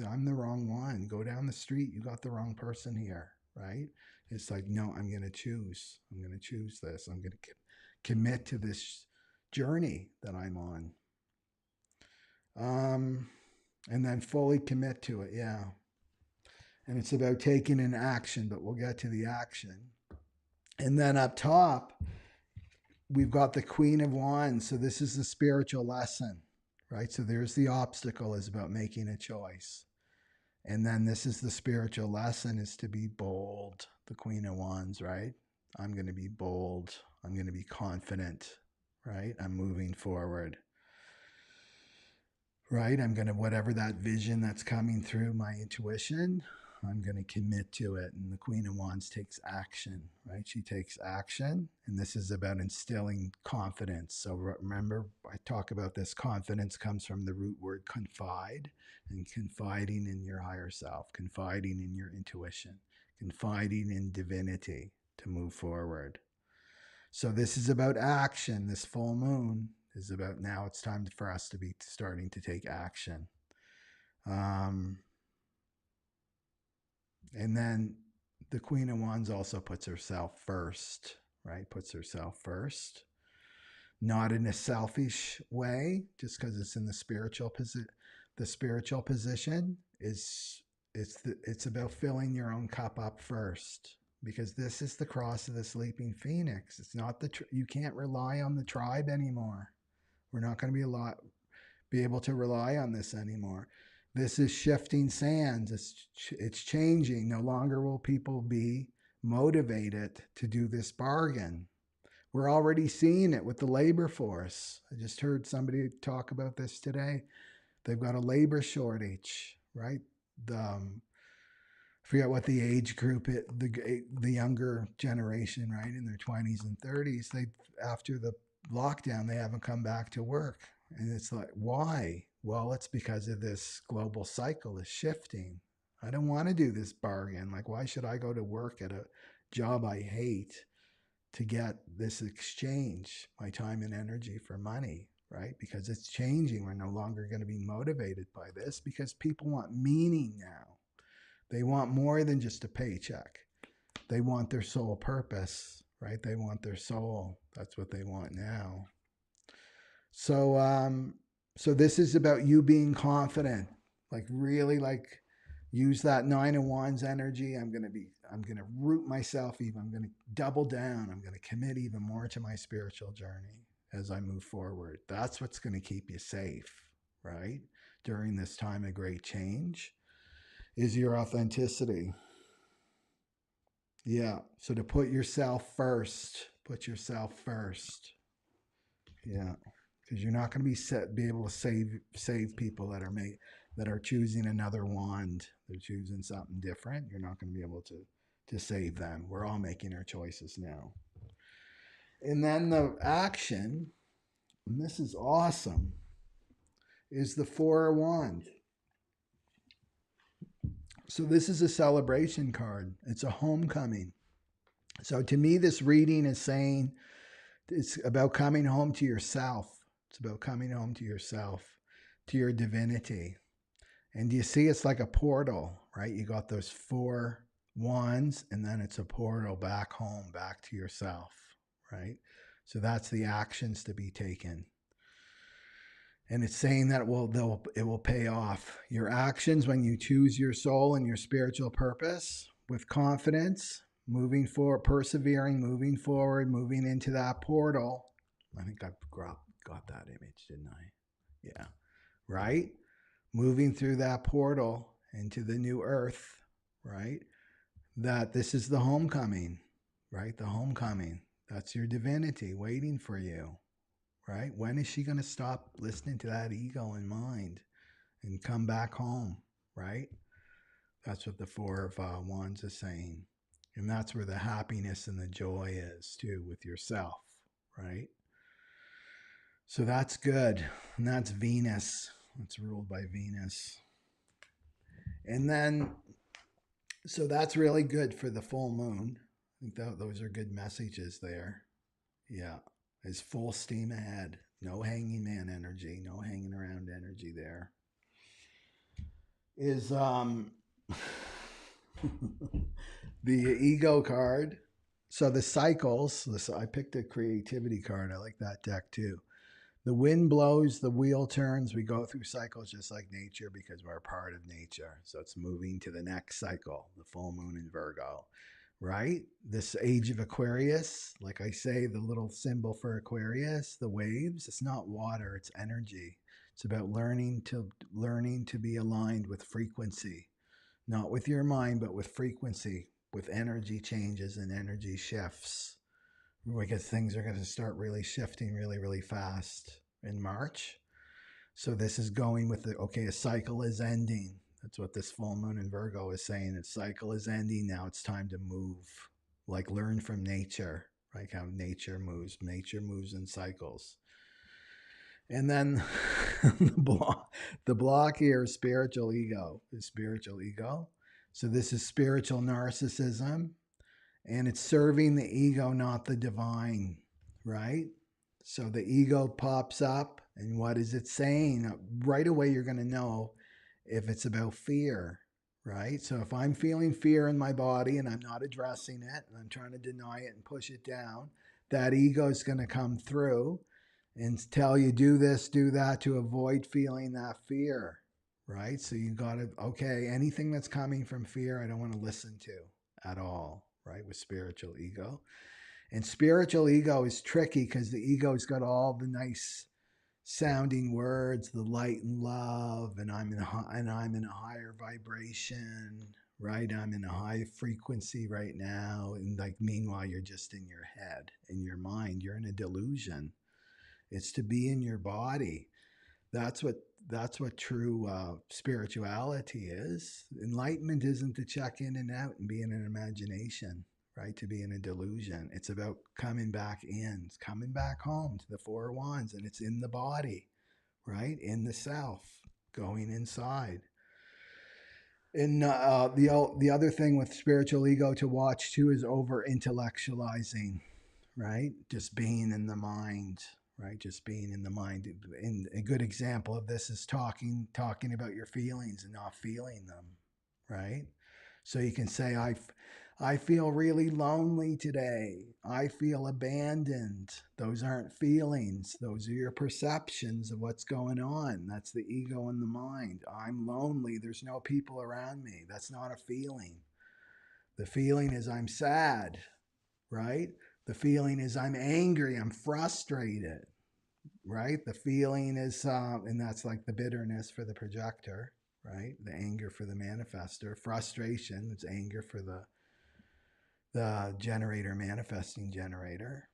I'm the wrong one. Go down the street. You got the wrong person here, right? It's like, no, I'm going to choose. I'm going to choose this. I'm going to commit to this journey that I'm on. And then fully commit to it. Yeah. And it's about taking an action, but we'll get to the action. And then up top, we've got the Queen of Wands. So this is the spiritual lesson, right? So there's the obstacle, is about making a choice. And then this is the spiritual lesson, is to be bold. The Queen of Wands, right? I'm going to be bold. I'm going to be confident, right? I'm moving forward, right? I'm going to, whatever that vision that's coming through my intuition, I'm going to commit to it. And the Queen of Wands takes action, right? She takes action. And this is about instilling confidence. So remember, I talk about this. Confidence comes from the root word confide, and confiding in your higher self, confiding in your intuition, confiding in divinity to move forward. So this is about action. This full moon is about, now it's time for us to be starting to take action. And then the Queen of Wands also puts herself first, right? Puts herself first. Not in a selfish way, just because it's in the spiritual position. The spiritual position is it's about filling your own cup up first, because this is the cross of the sleeping phoenix. It's not you can't rely on the tribe anymore. We're not going to be able to rely on this anymore. This is shifting sands. It's changing. No longer will people be motivated to do this bargain. We're already seeing it with the labor force. I just heard somebody talk about this today. They've got a labor shortage, right? I forget what the age group, the younger generation, right, in their 20s and 30s, after the lockdown, they haven't come back to work. And it's like, why? Well, it's because of this global cycle is shifting. I don't want to do this bargain. Like, why should I go to work at a job I hate to get this exchange, my time and energy for money, right? Because it's changing. We're no longer going to be motivated by this, because people want meaning now. They want more than just a paycheck. They want their soul purpose, right? They want their soul. That's what they want now. So, so this is about you being confident, like really, like use that Nine of Wands energy. I'm going to root myself even. I'm going to double down. I'm going to commit even more to my spiritual journey as I move forward. That's what's going to keep you safe, right? During this time of great change is your authenticity. Yeah. So to put yourself first, Yeah. Because you're not going to be able to save people that are choosing another wand. They're choosing something different. You're not going to be able to save them. We're all making our choices now. And then the action, and this is awesome, is the Four of Wands. So this is a celebration card. It's a homecoming. So to me, this reading is saying it's about coming home to yourself. It's about coming home to yourself, to your divinity. And you see, it's like a portal, right? You got those four wands, and then it's a portal back home, back to yourself, right? So that's the actions to be taken. And it's saying that it will pay off. Your actions, when you choose your soul and your spiritual purpose with confidence, moving forward, persevering, moving forward, moving into that portal. I think I got that image, didn't I? Yeah. Right? Moving through that portal into the new earth, right? That this is the homecoming, right? The homecoming. That's your divinity waiting for you, right? When is she going to stop listening to that ego and mind and come back home, right? That's what the Four of Wands is saying. And that's where the happiness and the joy is too, with yourself, right? So that's good. And that's Venus. It's ruled by Venus. And then, so that's really good for the full moon. I think those are good messages there. Yeah. It's full steam ahead. No hanging man energy, no hanging around energy there. Is the ego card. So the cycles, I picked a creativity card. I like that deck too. The wind blows, the wheel turns. We go through cycles just like nature because we're a part of nature. So it's moving to the next cycle, the full moon in Virgo, right? This age of Aquarius, like I say, the little symbol for Aquarius, the waves, it's not water, it's energy. It's about learning to be aligned with frequency, not with your mind, but with frequency, with energy changes and energy shifts. Because things are going to start really shifting really, really fast in March. So this is going with a cycle is ending. That's what this full moon in Virgo is saying. Its cycle is ending. Now it's time to move. Like learn from nature, like how nature moves. Nature moves in cycles. And then the block here is spiritual ego. Is spiritual ego. So this is spiritual narcissism. And it's serving the ego, not the divine, right? So the ego pops up, and what is it saying? Right away, you're going to know if it's about fear, right? So if I'm feeling fear in my body and I'm not addressing it, and I'm trying to deny it and push it down, that ego is going to come through and tell you, do this, do that, to avoid feeling that fear, right? So you got to, okay, anything that's coming from fear, I don't want to listen to at all, right? With spiritual ego. And spiritual ego is tricky because the ego's got all the nice sounding words, the light and love, and I'm in a higher vibration, right? I'm in a high frequency right now. And like meanwhile, you're just in your head, in your mind, you're in a delusion. It's to be in your body. That's what true spirituality is. Enlightenment isn't to check in and out and be in an imagination, right? To be in a delusion. It's about coming back in, it's coming back home to the Four of Wands, and it's in the body, right? In the self, going inside. And the other thing with spiritual ego to watch too is over intellectualizing, right? Just being in the mind, right? Just being in the mind. And a good example of this is talking about your feelings and not feeling them, right? So you can say, I feel really lonely today. I feel abandoned. Those aren't feelings. Those are your perceptions of what's going on. That's the ego and the mind. I'm lonely. There's no people around me. That's not a feeling. The feeling is I'm sad, right? The feeling is I'm angry, I'm frustrated, right? The feeling is, and that's like the bitterness for the projector, right? The anger for the manifester. Frustration, it's anger for the generator, manifesting generator,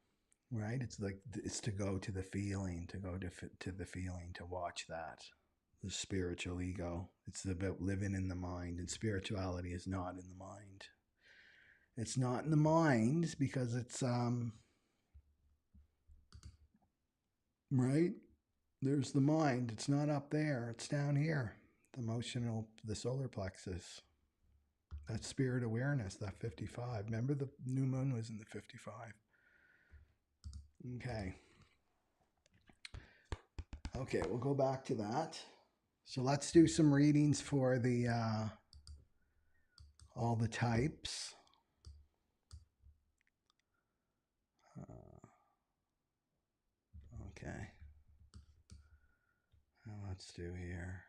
right? It's like, it's to go to the feeling, to go to the feeling, to watch that. The spiritual ego. It's about living in the mind, and spirituality is not in the mind. It's not in the mind because it's right? There's the mind. It's not up there. It's down here. The emotional, the solar plexus. That spirit awareness, that 55. Remember the new moon was in the 55. Okay. Okay, we'll go back to that. So let's do some readings for the all the types. Okay. Now let's do here.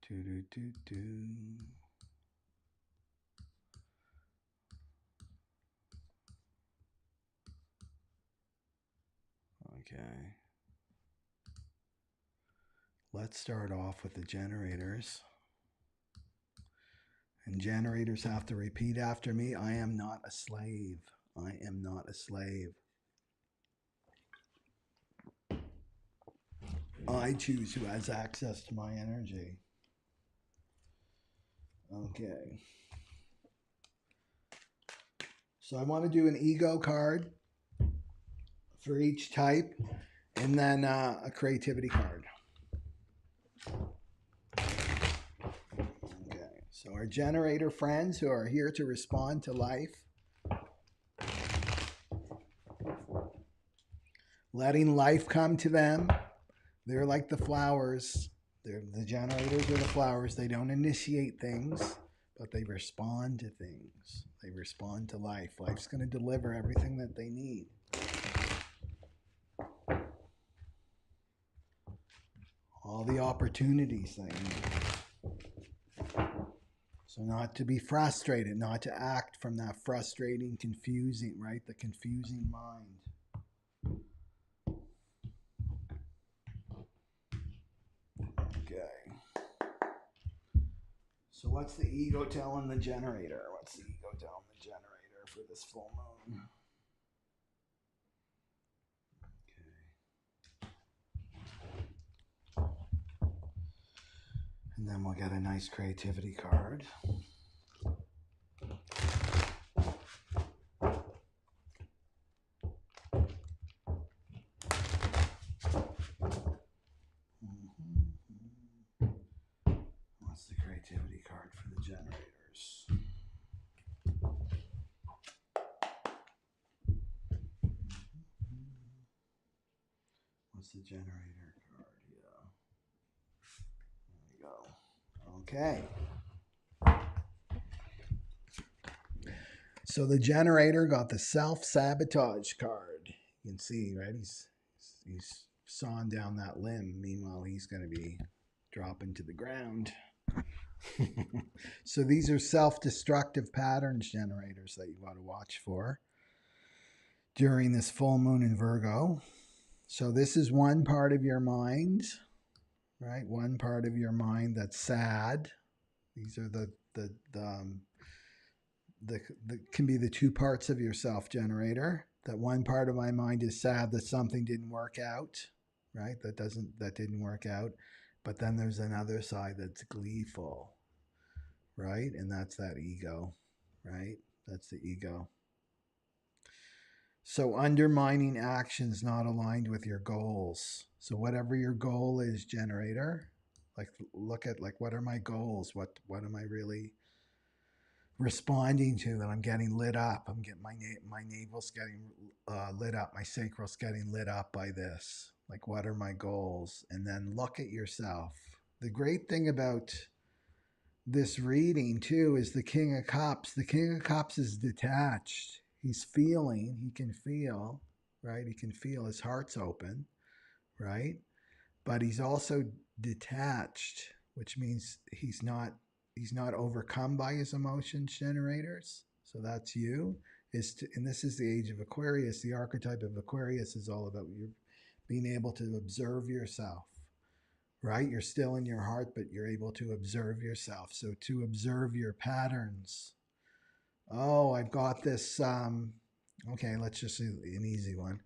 Do. Okay. Let's start off with the generators. And generators have to repeat after me. I am not a slave. I am not a slave. I choose who has access to my energy. Okay. So I want to do an ego card for each type, and then a creativity card. Okay. So our generator friends who are here to respond to life, letting life come to them. They're like the flowers. They're the generators are the flowers. They don't initiate things, but they respond to things. They respond to life. Life's going to deliver everything that they need. All the opportunities they need. So not to be frustrated, not to act from that frustrating, confusing, right? The confusing mind. Okay. So what's the ego telling the generator? What's the ego telling the generator for this full moon? And then we'll get a nice creativity card. What's the creativity card for the generators? What's the generator card? Yeah. There we go. Okay. So the generator got the self-sabotage card. You can see, right? He's sawing down that limb. Meanwhile, he's going to be dropping to the ground. So these are self-destructive patterns generators that you want to watch for during this full moon in Virgo. So this is one part of your mind, right? One part of your mind that's sad. These are the can be the two parts of your self generator. That one part of my mind is sad that something didn't work out, right? That didn't work out. But then there's another side that's gleeful, right? And that's that ego, right? That's the ego. So undermining actions not aligned with your goals. So whatever your goal is, generator, like look at like what are my goals? What am I really responding to that I'm getting lit up? I'm getting my navel's getting lit up. My sacral's getting lit up by this. Like what are my goals? And then look at yourself. The great thing about this reading too is the King of Cups. The King of Cups is detached. He's feeling, he can feel, right? He can feel his heart's open, right? But he's also detached, which means he's not overcome by his emotions generators. So that's you. And this is the age of Aquarius. The archetype of Aquarius is all about you being able to observe yourself, right? You're still in your heart, but you're able to observe yourself. So to observe your patterns. Oh, I've got this. Okay, let's just do an easy one.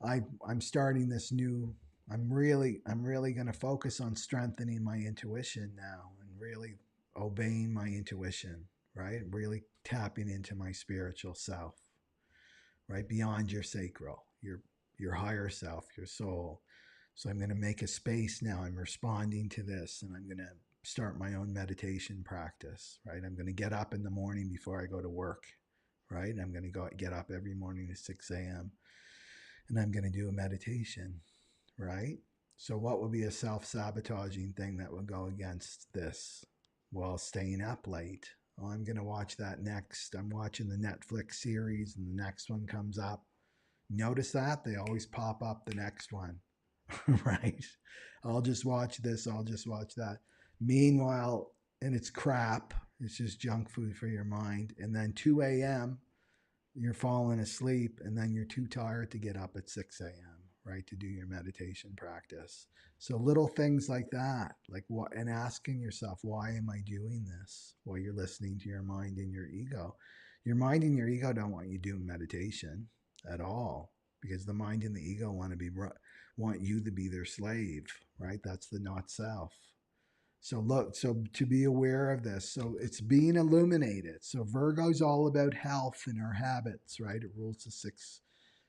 I'm starting this new. I'm really going to focus on strengthening my intuition now and really obeying my intuition, right? Really tapping into my spiritual self, right? Beyond your sacral, your higher self, your soul. So I'm going to make a space now. I'm responding to this, and I'm going to start my own meditation practice, right? I'm going to get up in the morning before I go to work, right? I'm going to get up every morning at 6 a.m. and I'm going to do a meditation, right? So what would be a self-sabotaging thing that would go against this? Well, staying up late. Oh, I'm going to watch that next. I'm watching the Netflix series and the next one comes up. Notice that? They always pop up the next one, right? I'll just watch this. I'll just watch that. Meanwhile, and it's crap. It's just junk food for your mind. And then 2 a.m., you're falling asleep and then you're too tired to get up at 6 a.m., right, to do your meditation practice. So little things like that, like what, and asking yourself, why am I doing this? While you're listening to your mind and your ego. Your mind and your ego don't want you doing meditation at all, because the mind and the ego want you to be their slave, right? That's the not self. So look, so to be aware of this, so it's being illuminated. So Virgo's all about health and our habits, right? It rules the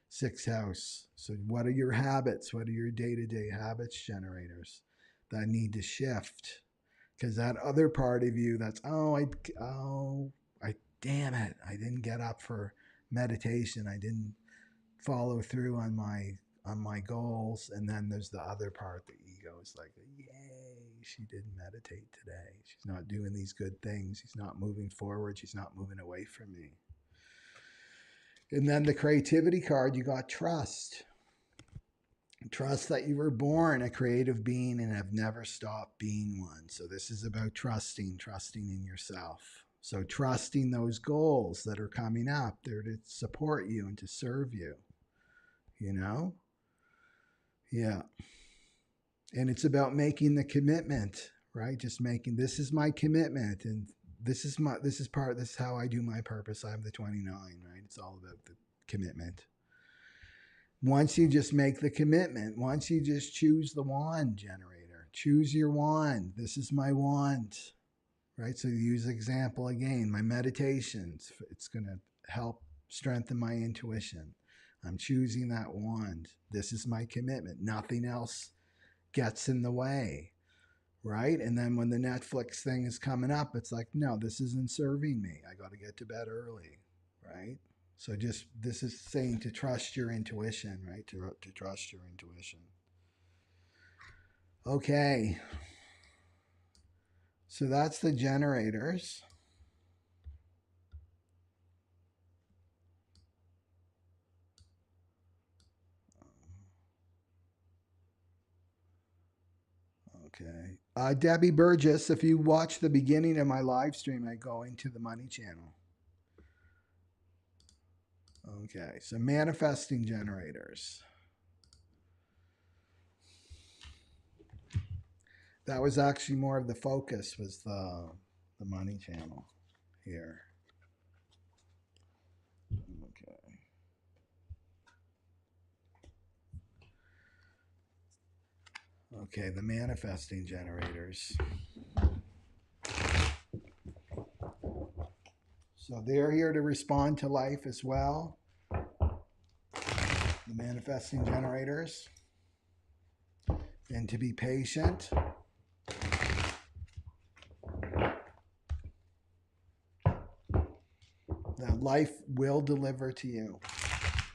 sixth house. So what are your habits? What are your day-to-day habits generators that need to shift? Because that other part of you that's, I damn it, I didn't get up for meditation. I didn't follow through on my goals. And then there's the other part, the ego is like, yay, she didn't meditate today. She's not doing these good things. She's not moving forward. She's not moving away from me. And then the creativity card, you got trust. Trust that you were born a creative being and have never stopped being one. So this is about trusting in yourself. So trusting those goals that are coming up, they're to support you and to serve you. You know? Yeah. And it's about making the commitment, right? Just making, this is my commitment, and this is how I do my purpose. I'm the 29, right? It's all about the commitment. Once you just make the commitment, once you just choose the wand generator, choose your wand. This is my wand, right? So you use example again, my meditations, it's going to help strengthen my intuition. I'm choosing that wand. This is my commitment. Nothing else gets in the way, right? And then when the Netflix thing is coming up, it's like, no, this isn't serving me. I got to get to bed early, right? So just, this is saying to trust your intuition, right? To trust your intuition. Okay. So that's the generators. Okay. Debbie Burgess, if you watch the beginning of my live stream, I go into the money channel. Okay, so manifesting generators. That was actually more of the focus, was the money channel here. Okay. Okay, the manifesting generators. So they're here to respond to life as well. The manifesting generators. And to be patient. That life will deliver to you,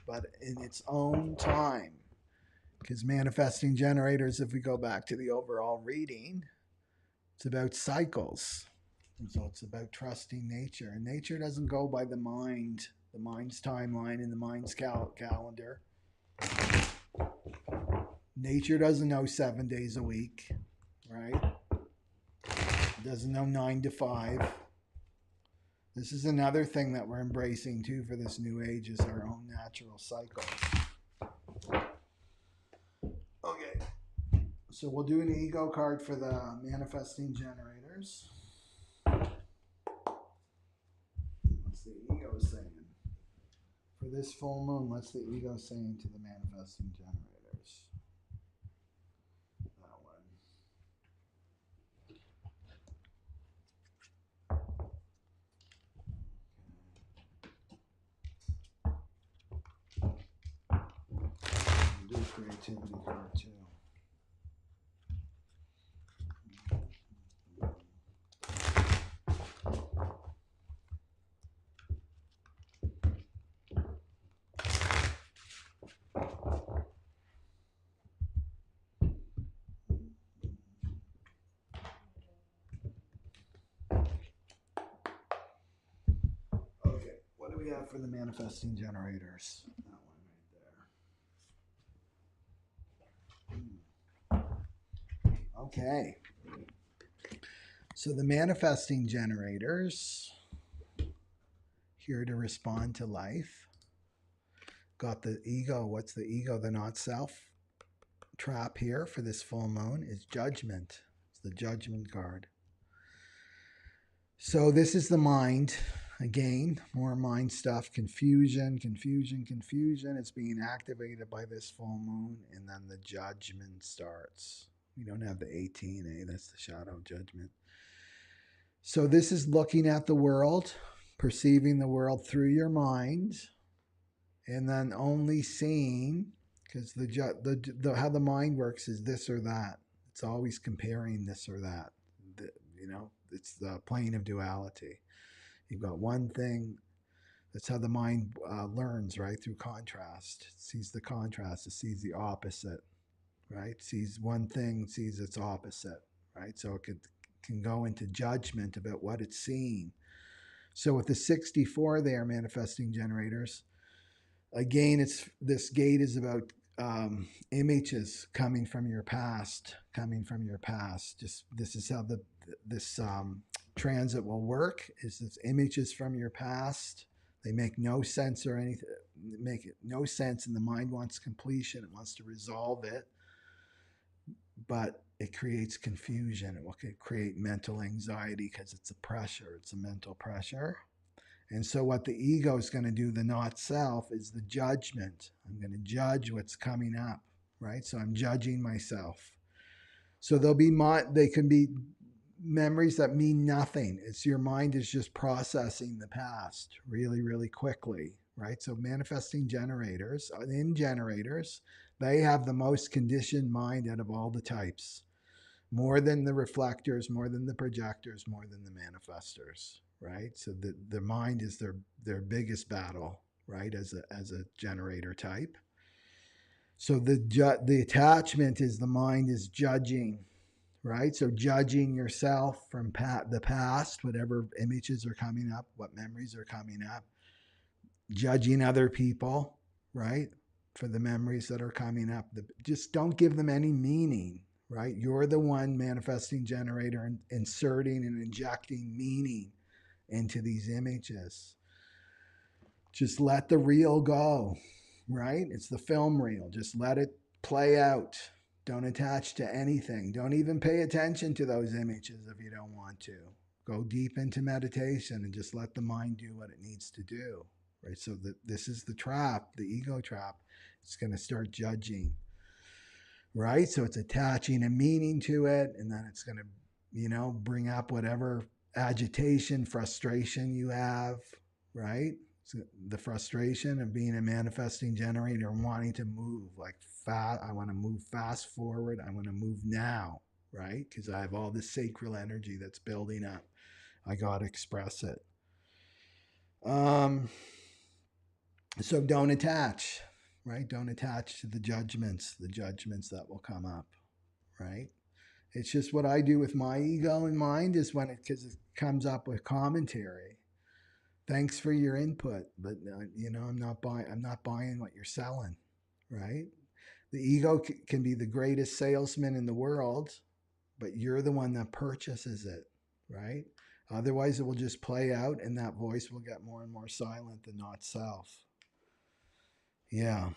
but in its own time. Because manifesting generators, if we go back to the overall reading, it's about cycles. And so it's about trusting nature. And nature doesn't go by the mind's timeline and the mind's calendar. Nature doesn't know 7 days a week, right? It doesn't know 9 to 5. This is another thing that we're embracing too for this new age, is our own natural cycles. Okay. So we'll do an ego card for the manifesting generators. What's the ego saying? For this full moon, what's the ego saying to the manifesting generators? That one. We'll do a creativity card too. Okay, what do we have for the manifesting generators? That one right there. Okay. So the manifesting generators, here to respond to life. Got the ego. What's the ego? The not self. trap here for this full moon is judgment. It's the judgment card. So this is the mind. Again, more mind stuff. Confusion, confusion, confusion. It's being activated by this full moon. And then the judgment starts. We don't have the 18, that's the shadow judgment. So this is looking at the world, perceiving the world through your mind, and then only seeing, because how the mind works is this or that. It's always comparing this or that. It's the plane of duality. You've got one thing. That's how the mind learns, right? Through contrast. It sees the contrast. It sees the opposite, right? It sees one thing, sees its opposite, right? So it can go into judgment about what it's seeing. So with the 64 there, manifesting generators, again, this gate is about images coming from your past, Just this is how this transit will work. Is this images from your past? They make no sense or anything. Make it no sense, and the mind wants completion. It wants to resolve it, but it creates confusion. It will create mental anxiety because it's a pressure. It's a mental pressure. And so what the ego is going to do, the not self, is the judgment. I'm going to judge what's coming up, right? So I'm judging myself. So they can be memories that mean nothing. It's your mind is just processing the past really, really quickly, right? So manifesting generators, they have the most conditioned mind out of all the types. More than the reflectors, more than the projectors, more than the manifestors, right? So the mind is their biggest battle, right? As a generator type. So the attachment is the mind is judging, right? So judging yourself from the past, whatever images are coming up, what memories are coming up, judging other people, right? For the memories that are coming up. Just don't give them any meaning, right? You're the one manifesting generator and inserting and injecting meaning into these images. Just let the reel go, right? It's the film reel. Just let it play out. Don't attach to anything. Don't even pay attention to those images if you don't want to. Go deep into meditation and just let the mind do what it needs to do, right? So this is the trap, the ego trap. It's going to start judging, right? So it's attaching a meaning to it, and then it's going to, bring up whatever agitation, frustration you have, right? So the frustration of being a manifesting generator and wanting to move like fast. I want to move fast forward. I want to move now, right? Because I have all this sacral energy that's building up. I got to express it. So don't attach, right? Don't attach to the judgments that will come up, right? It's just what I do with my ego and mind is because it comes up with commentary. Thanks for your input, but I'm not buying what you're selling, right? The ego can be the greatest salesman in the world, but you're the one that purchases it, right? Otherwise, it will just play out, and that voice will get more and more silent, the not self. Yeah.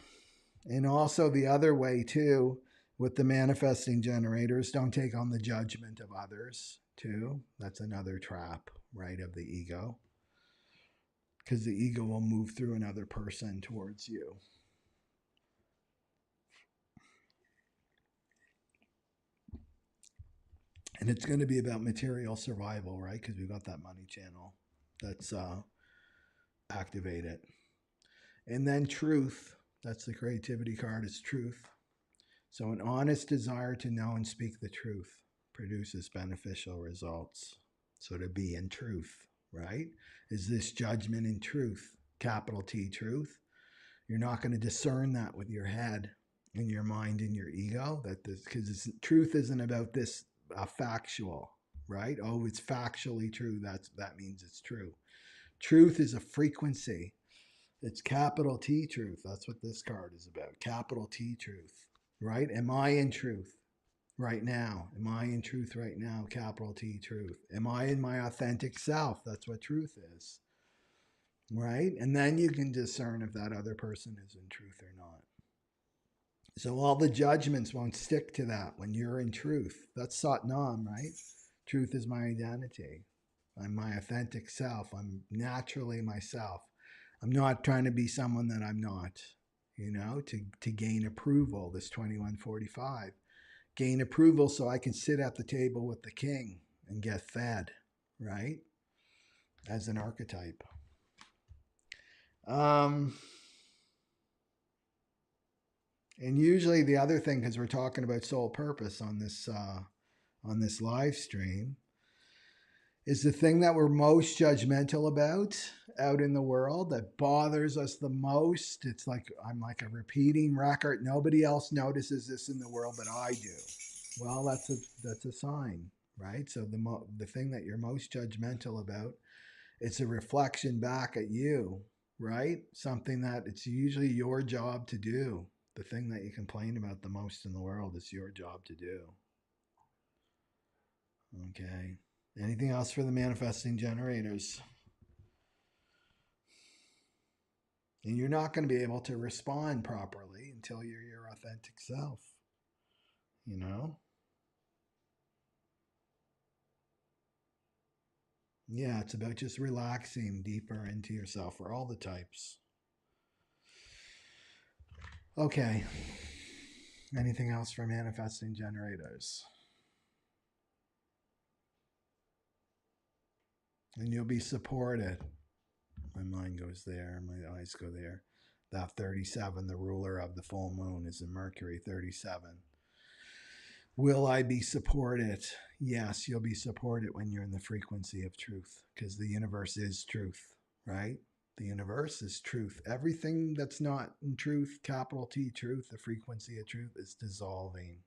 And also the other way too, with the manifesting generators, don't take on the judgment of others too. That's another trap, right, of the ego. Because the ego will move through another person towards you. And it's going to be about material survival, right? Because we've got that money channel that's activated. And then truth. That's the creativity card, is truth. So an honest desire to know and speak the truth produces beneficial results. So to be in truth, right? Is this judgment in truth? Capital T, truth. You're not going to discern that with your head and your mind and your ego. Because truth isn't about this factual, right? Oh, it's factually true. That means it's true. Truth is a frequency. It's capital T truth. That's what this card is about. Capital T truth, right? Am I in truth right now? Am I in truth right now? Capital T truth. Am I in my authentic self? That's what truth is, right? And then you can discern if that other person is in truth or not. So all the judgments won't stick to that when you're in truth. That's Sat Nam, right? Truth is my identity. I'm my authentic self. I'm naturally myself. I'm not trying to be someone that I'm not, to gain approval, this 2145. Gain approval so I can sit at the table with the king and get fed, right? As an archetype. And usually the other thing, because we're talking about soul purpose on this live stream, is the thing that we're most judgmental about out in the world that bothers us the most. It's like I'm like a repeating record. Nobody else notices this in the world, but I do. Well, that's a sign, right? So the thing that you're most judgmental about, it's a reflection back at you, right? Something that it's usually your job to do. The thing that you complain about the most in the world is your job to do. Okay. Anything else for the manifesting generators? And you're not going to be able to respond properly until you're your authentic self. You know? Yeah, it's about just relaxing deeper into yourself for all the types. Okay. Anything else for manifesting generators? And you'll be supported. My mind goes there, my eyes go there. That 37, the ruler of the full moon, is in Mercury 37. Will I be supported? Yes, you'll be supported when you're in the frequency of truth, because the universe is truth, right? The universe is truth. Everything that's not in truth, capital T truth, the frequency of truth, is dissolving.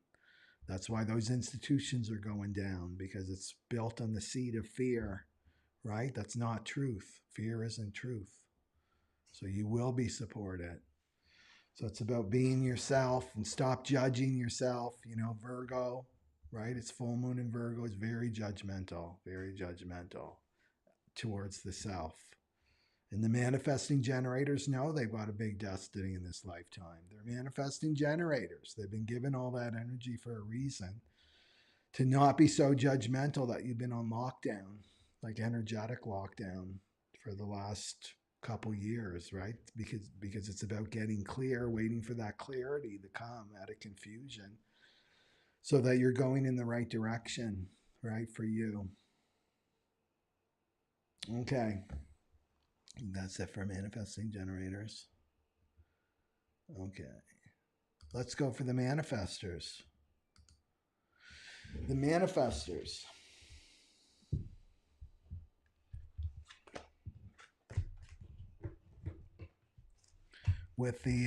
That's why those institutions are going down, because it's built on the seed of fear, right? That's not truth. Fear isn't truth. So you will be supported. So it's about being yourself and stop judging yourself. Virgo, right? It's full moon in Virgo. It's very judgmental towards the self. And the manifesting generators know they've got a big destiny in this lifetime. They're manifesting generators. They've been given all that energy for a reason. To not be so judgmental that you've been on lockdown, like energetic lockdown for the last couple years, right? Because it's about getting clear, waiting for that clarity to come out of confusion so that you're going in the right direction, right, for you. Okay. That's it for manifesting generators. Okay. Let's go for the manifestors. The manifestors. With the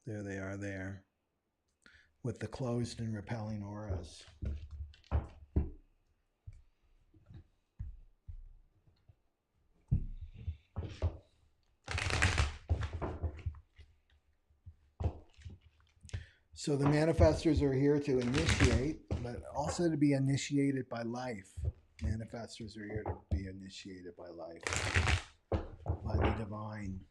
there they are there, with the closed and repelling auras. So the manifestors are here to initiate, but also to be initiated by life. Manifestors are here to be initiated by life, by the divine.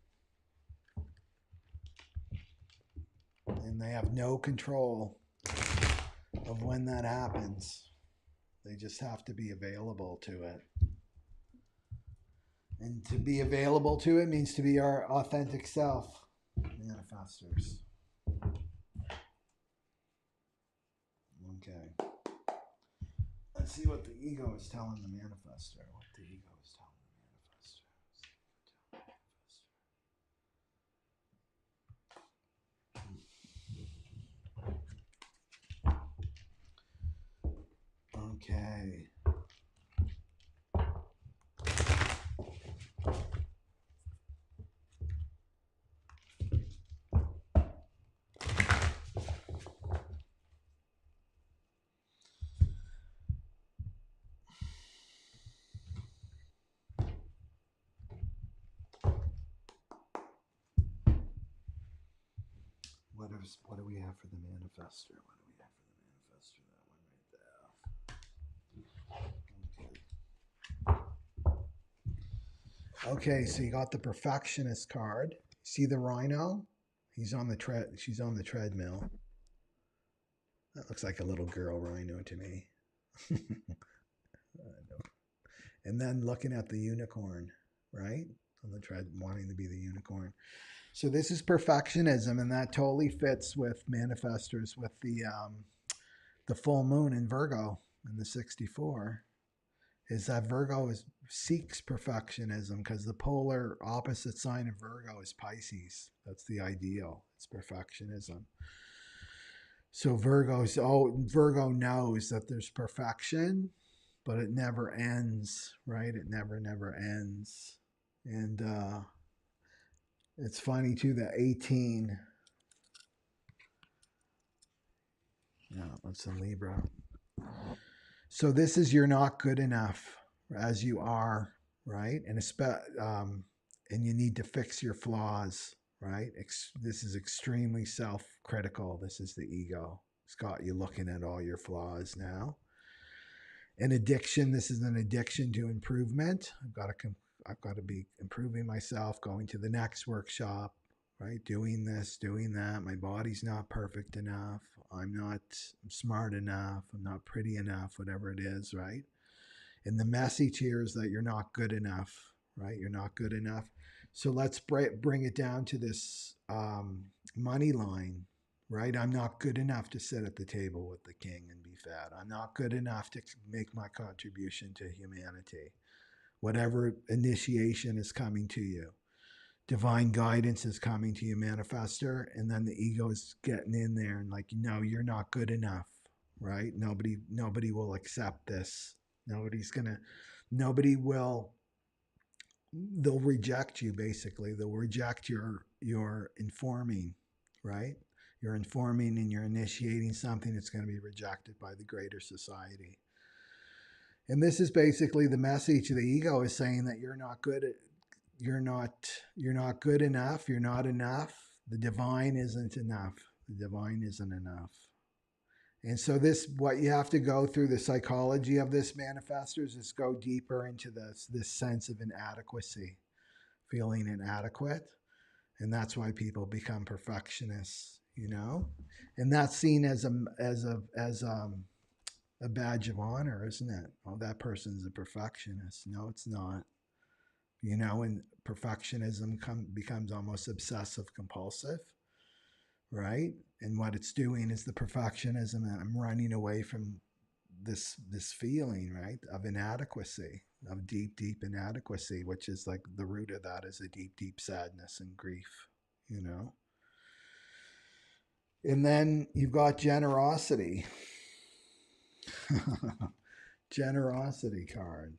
And they have no control of when that happens. They just have to be available to it. And to be available to it means to be our authentic self. Manifestors. Okay. Let's see what the ego is telling the manifestor. What the ego is telling the manifestor. Okay. What do we have for the manifestor? What do we have for the manifestor? That one right there. Okay, so you got the perfectionist card. See the rhino? He's on the she's on the treadmill. That looks like a little girl rhino to me. And then looking at the unicorn, right? On the tread, wanting to be the unicorn. So this is perfectionism, and that totally fits with manifestors with the full moon in Virgo in the 64. Is that seeks perfectionism because the polar opposite sign of Virgo is Pisces. That's the ideal. It's perfectionism. So Virgo knows that there's perfection, but it never ends, right? It never ends. And it's funny too that 18. No, it's in Libra. So this is you're not good enough as you are, right? And you need to fix your flaws, right? This is extremely self-critical. This is the ego. It's got you looking at all your flaws now. An addiction. This is an addiction to improvement. I've got to be improving myself, going to the next workshop, right? Doing this, doing that. My body's not perfect enough. I'm not smart enough. I'm not pretty enough, whatever it is, right? And the message here is that you're not good enough, right? You're not good enough. So let's bring it down to this money line, right? I'm not good enough to sit at the table with the king and be fed. I'm not good enough to make my contribution to humanity. Whatever initiation is coming to you, divine guidance is coming to you, manifestor, and then the ego is getting in there and like, no, you're not good enough, right? Nobody will accept this. Nobody will. They'll reject you. Basically, they'll reject your informing, right? You're informing and you're initiating something that's going to be rejected by the greater society. And this is basically the message of the ego is saying that you're not good enough, you're not enough. The divine isn't enough. The divine isn't enough. And so what you have to go through the psychology of this manifestors is go deeper into this sense of inadequacy, feeling inadequate. And that's why people become perfectionists, and that's seen as a badge of honor, isn't it? Oh, that person's a perfectionist. No, it's not. And perfectionism becomes almost obsessive compulsive, right? And what it's doing is the perfectionism, and I'm running away from this feeling, right, of inadequacy, of deep inadequacy, which is like the root of that is a deep sadness and grief, And then you've got generosity. Generosity card.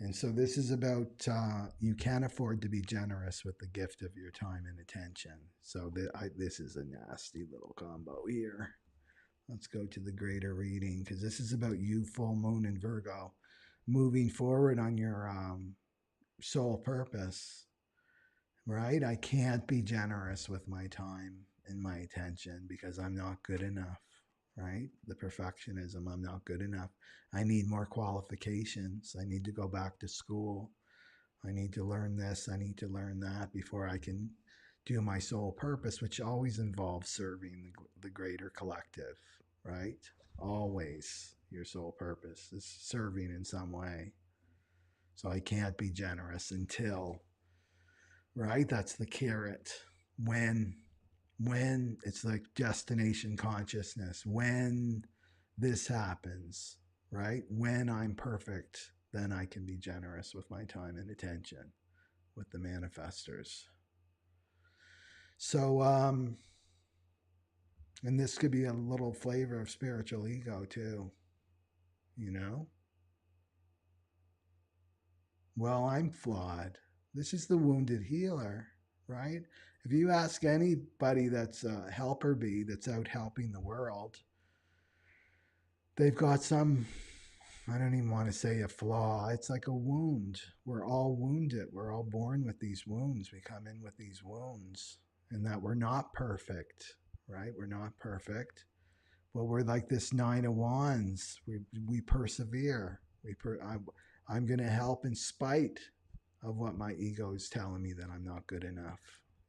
And so this is about you can afford to be generous with the gift of your time and attention. So this is a nasty little combo here. Let's go to the greater reading because this is about you, full moon in Virgo, moving forward on your soul purpose, right? I can't be generous with my time and my attention because I'm not good enough, right? The perfectionism, I'm not good enough. I need more qualifications. I need to go back to school. I need to learn this. I need to learn that before I can do my soul purpose, which always involves serving the greater collective, right? Always your soul purpose is serving in some way. So I can't be generous until, right? That's the carrot. When it's like destination consciousness, when this happens, right? When I'm perfect, then I can be generous with my time and attention with the manifestors. So, and this could be a little flavor of spiritual ego too, Well, I'm flawed. This is the wounded healer, right? If you ask anybody that's a helper bee that's out helping the world, they've got some, I don't even want to say a flaw. It's like a wound. We're all wounded. We're all born with these wounds. We come in with these wounds, and that we're not perfect, right? We're not perfect. But we're like this Nine of Wands. We persevere. I'm going to help in spite of what my ego is telling me that I'm not good enough,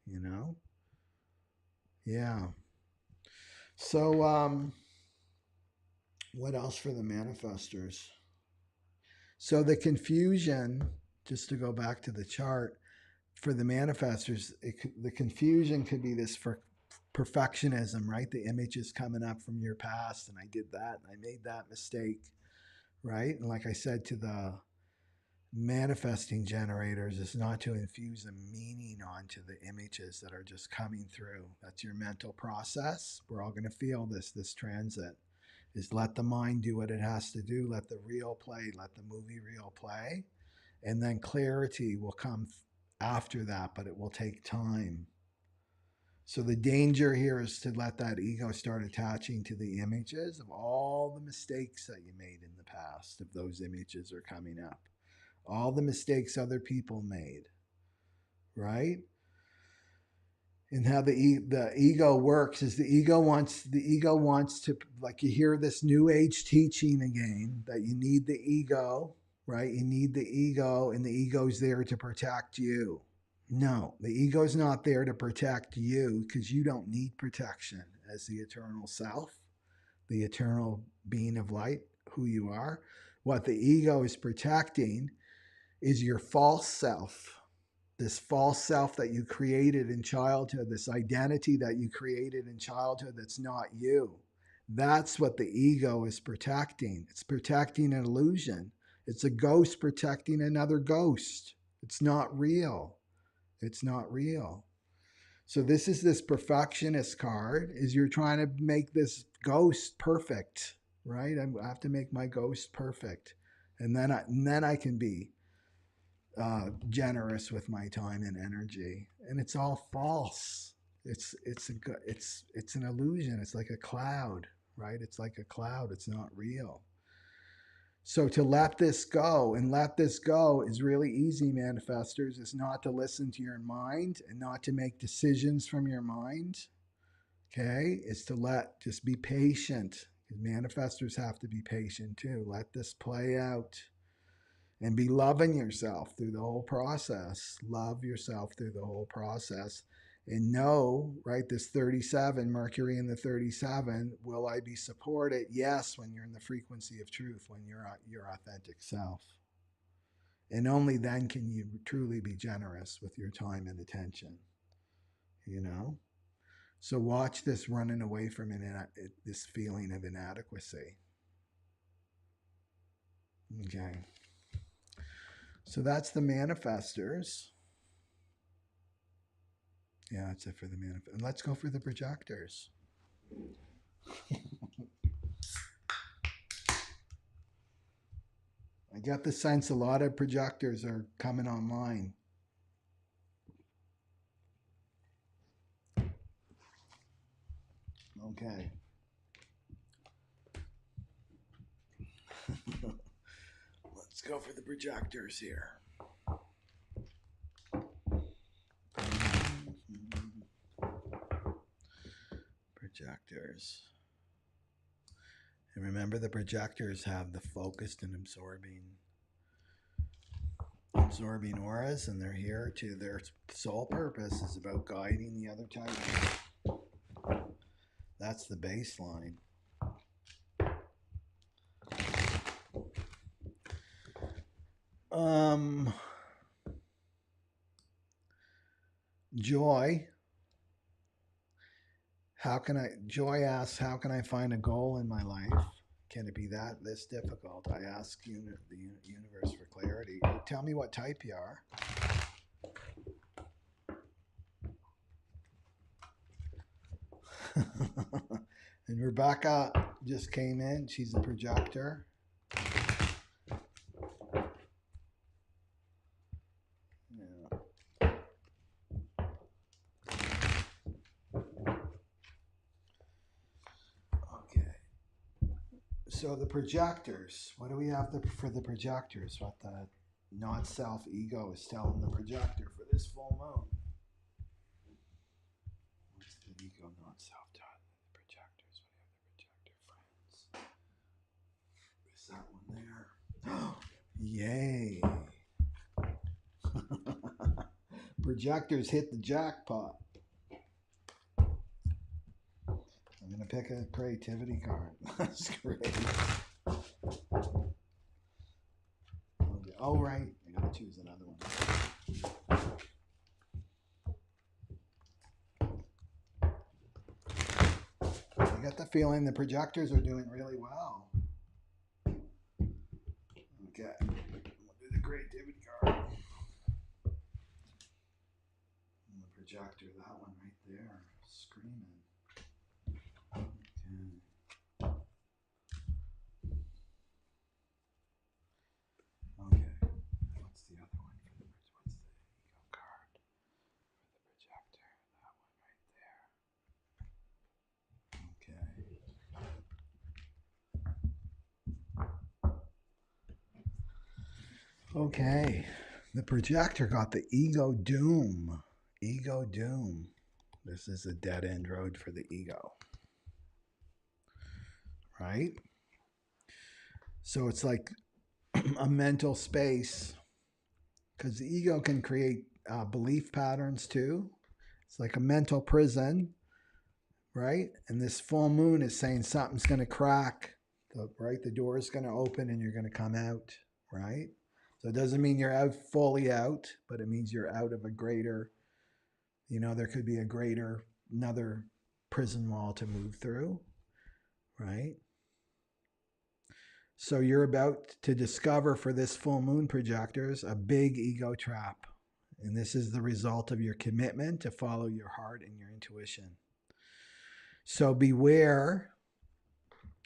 you know? Yeah. So, what else for the manifestors? So the confusion, just to go back to the chart, for the manifestors, the confusion could be this for perfectionism, right? The image is coming up from your past, and I did that, and I made that mistake, right? And like I said to the manifesting generators, is not to infuse a meaning onto the images that are just coming through. That's your mental process. We're all going to feel this transit. Is let the mind do what it has to do, let the reel play, let the movie reel play, and then clarity will come after that, but it will take time. So the danger here is to let that ego start attaching to the images of all the mistakes that you made in the past, if those images are coming up, all the mistakes other people made, right? And how the ego works is the ego wants to, like, you hear this new age teaching again that you need the ego, right? You need the ego, and the ego's there to protect you. No, the ego's not there to protect you, because you don't need protection as the eternal self, the eternal being of light, who you are. What the ego is protecting is your false self, this false self that you created in childhood, this identity that you created in childhood that's not you. That's what the ego is protecting. It's protecting an illusion. It's a ghost protecting another ghost. It's not real. It's not real. So this is this perfectionist card, is you're trying to make this ghost perfect, right? I have to make my ghost perfect. And then I can be generous with my time and energy, and it's all false. It's an illusion. It's like a cloud, right? It's like a cloud. It's not real. So to let this go, and let this go is really easy, manifestors. Is not to listen to your mind and not to make decisions from your mind. Okay, it's to just be patient. Manifestors have to be patient too. Let this play out. And be loving yourself through the whole process. Love yourself through the whole process. And know, right, this 37, Mercury in the 37, will I be supported? Yes, when you're in the frequency of truth, when you're your authentic self. And only then can you truly be generous with your time and attention, you know? So watch this running away from this feeling of inadequacy. Okay. So that's the manifestors. Yeah, that's it for the manifest. And let's go for the projectors. I get the sense a lot of projectors are coming online. Okay. Let's go for the projectors here. Projectors. And remember, the projectors have the focused and absorbing auras, and they're here to their sole purpose is about guiding the other type. That's the baseline. Joy. Joy asks, how can I find a goal in my life? Can it be this difficult? I ask the universe for clarity. Tell me what type you are. And Rebecca just came in. She's a projector. Yeah. Okay. So the projectors. What do we have for the projectors? What the not-self ego is telling the projector for this full moon? What's the ego not-self telling the projectors? What do you have the projector friends? Is that one there? Yay. Projectors hit the jackpot. I'm going to pick a creativity card. That's great. Okay. Oh, right. I got to choose another one. I got the feeling the projectors are doing really well. Okay. We'll do the creativity card. And the projector, that one right there, screaming. Okay. Okay. What's the other one? What's the ego card for the projector? That one right there. Okay. Okay. The projector got the ego doom. Ego doom. This is a dead end road for the ego. Right? So it's like a mental space because the ego can create belief patterns too. It's like a mental prison, right? And this full moon is saying something's going to crack, right? The door is going to open and you're going to come out, right? So it doesn't mean you're out fully out, but it means you're out of a greater, there could be another prison wall to move through, right? So you're about to discover for this full moon, projectors, a big ego trap. And this is the result of your commitment to follow your heart and your intuition. So beware,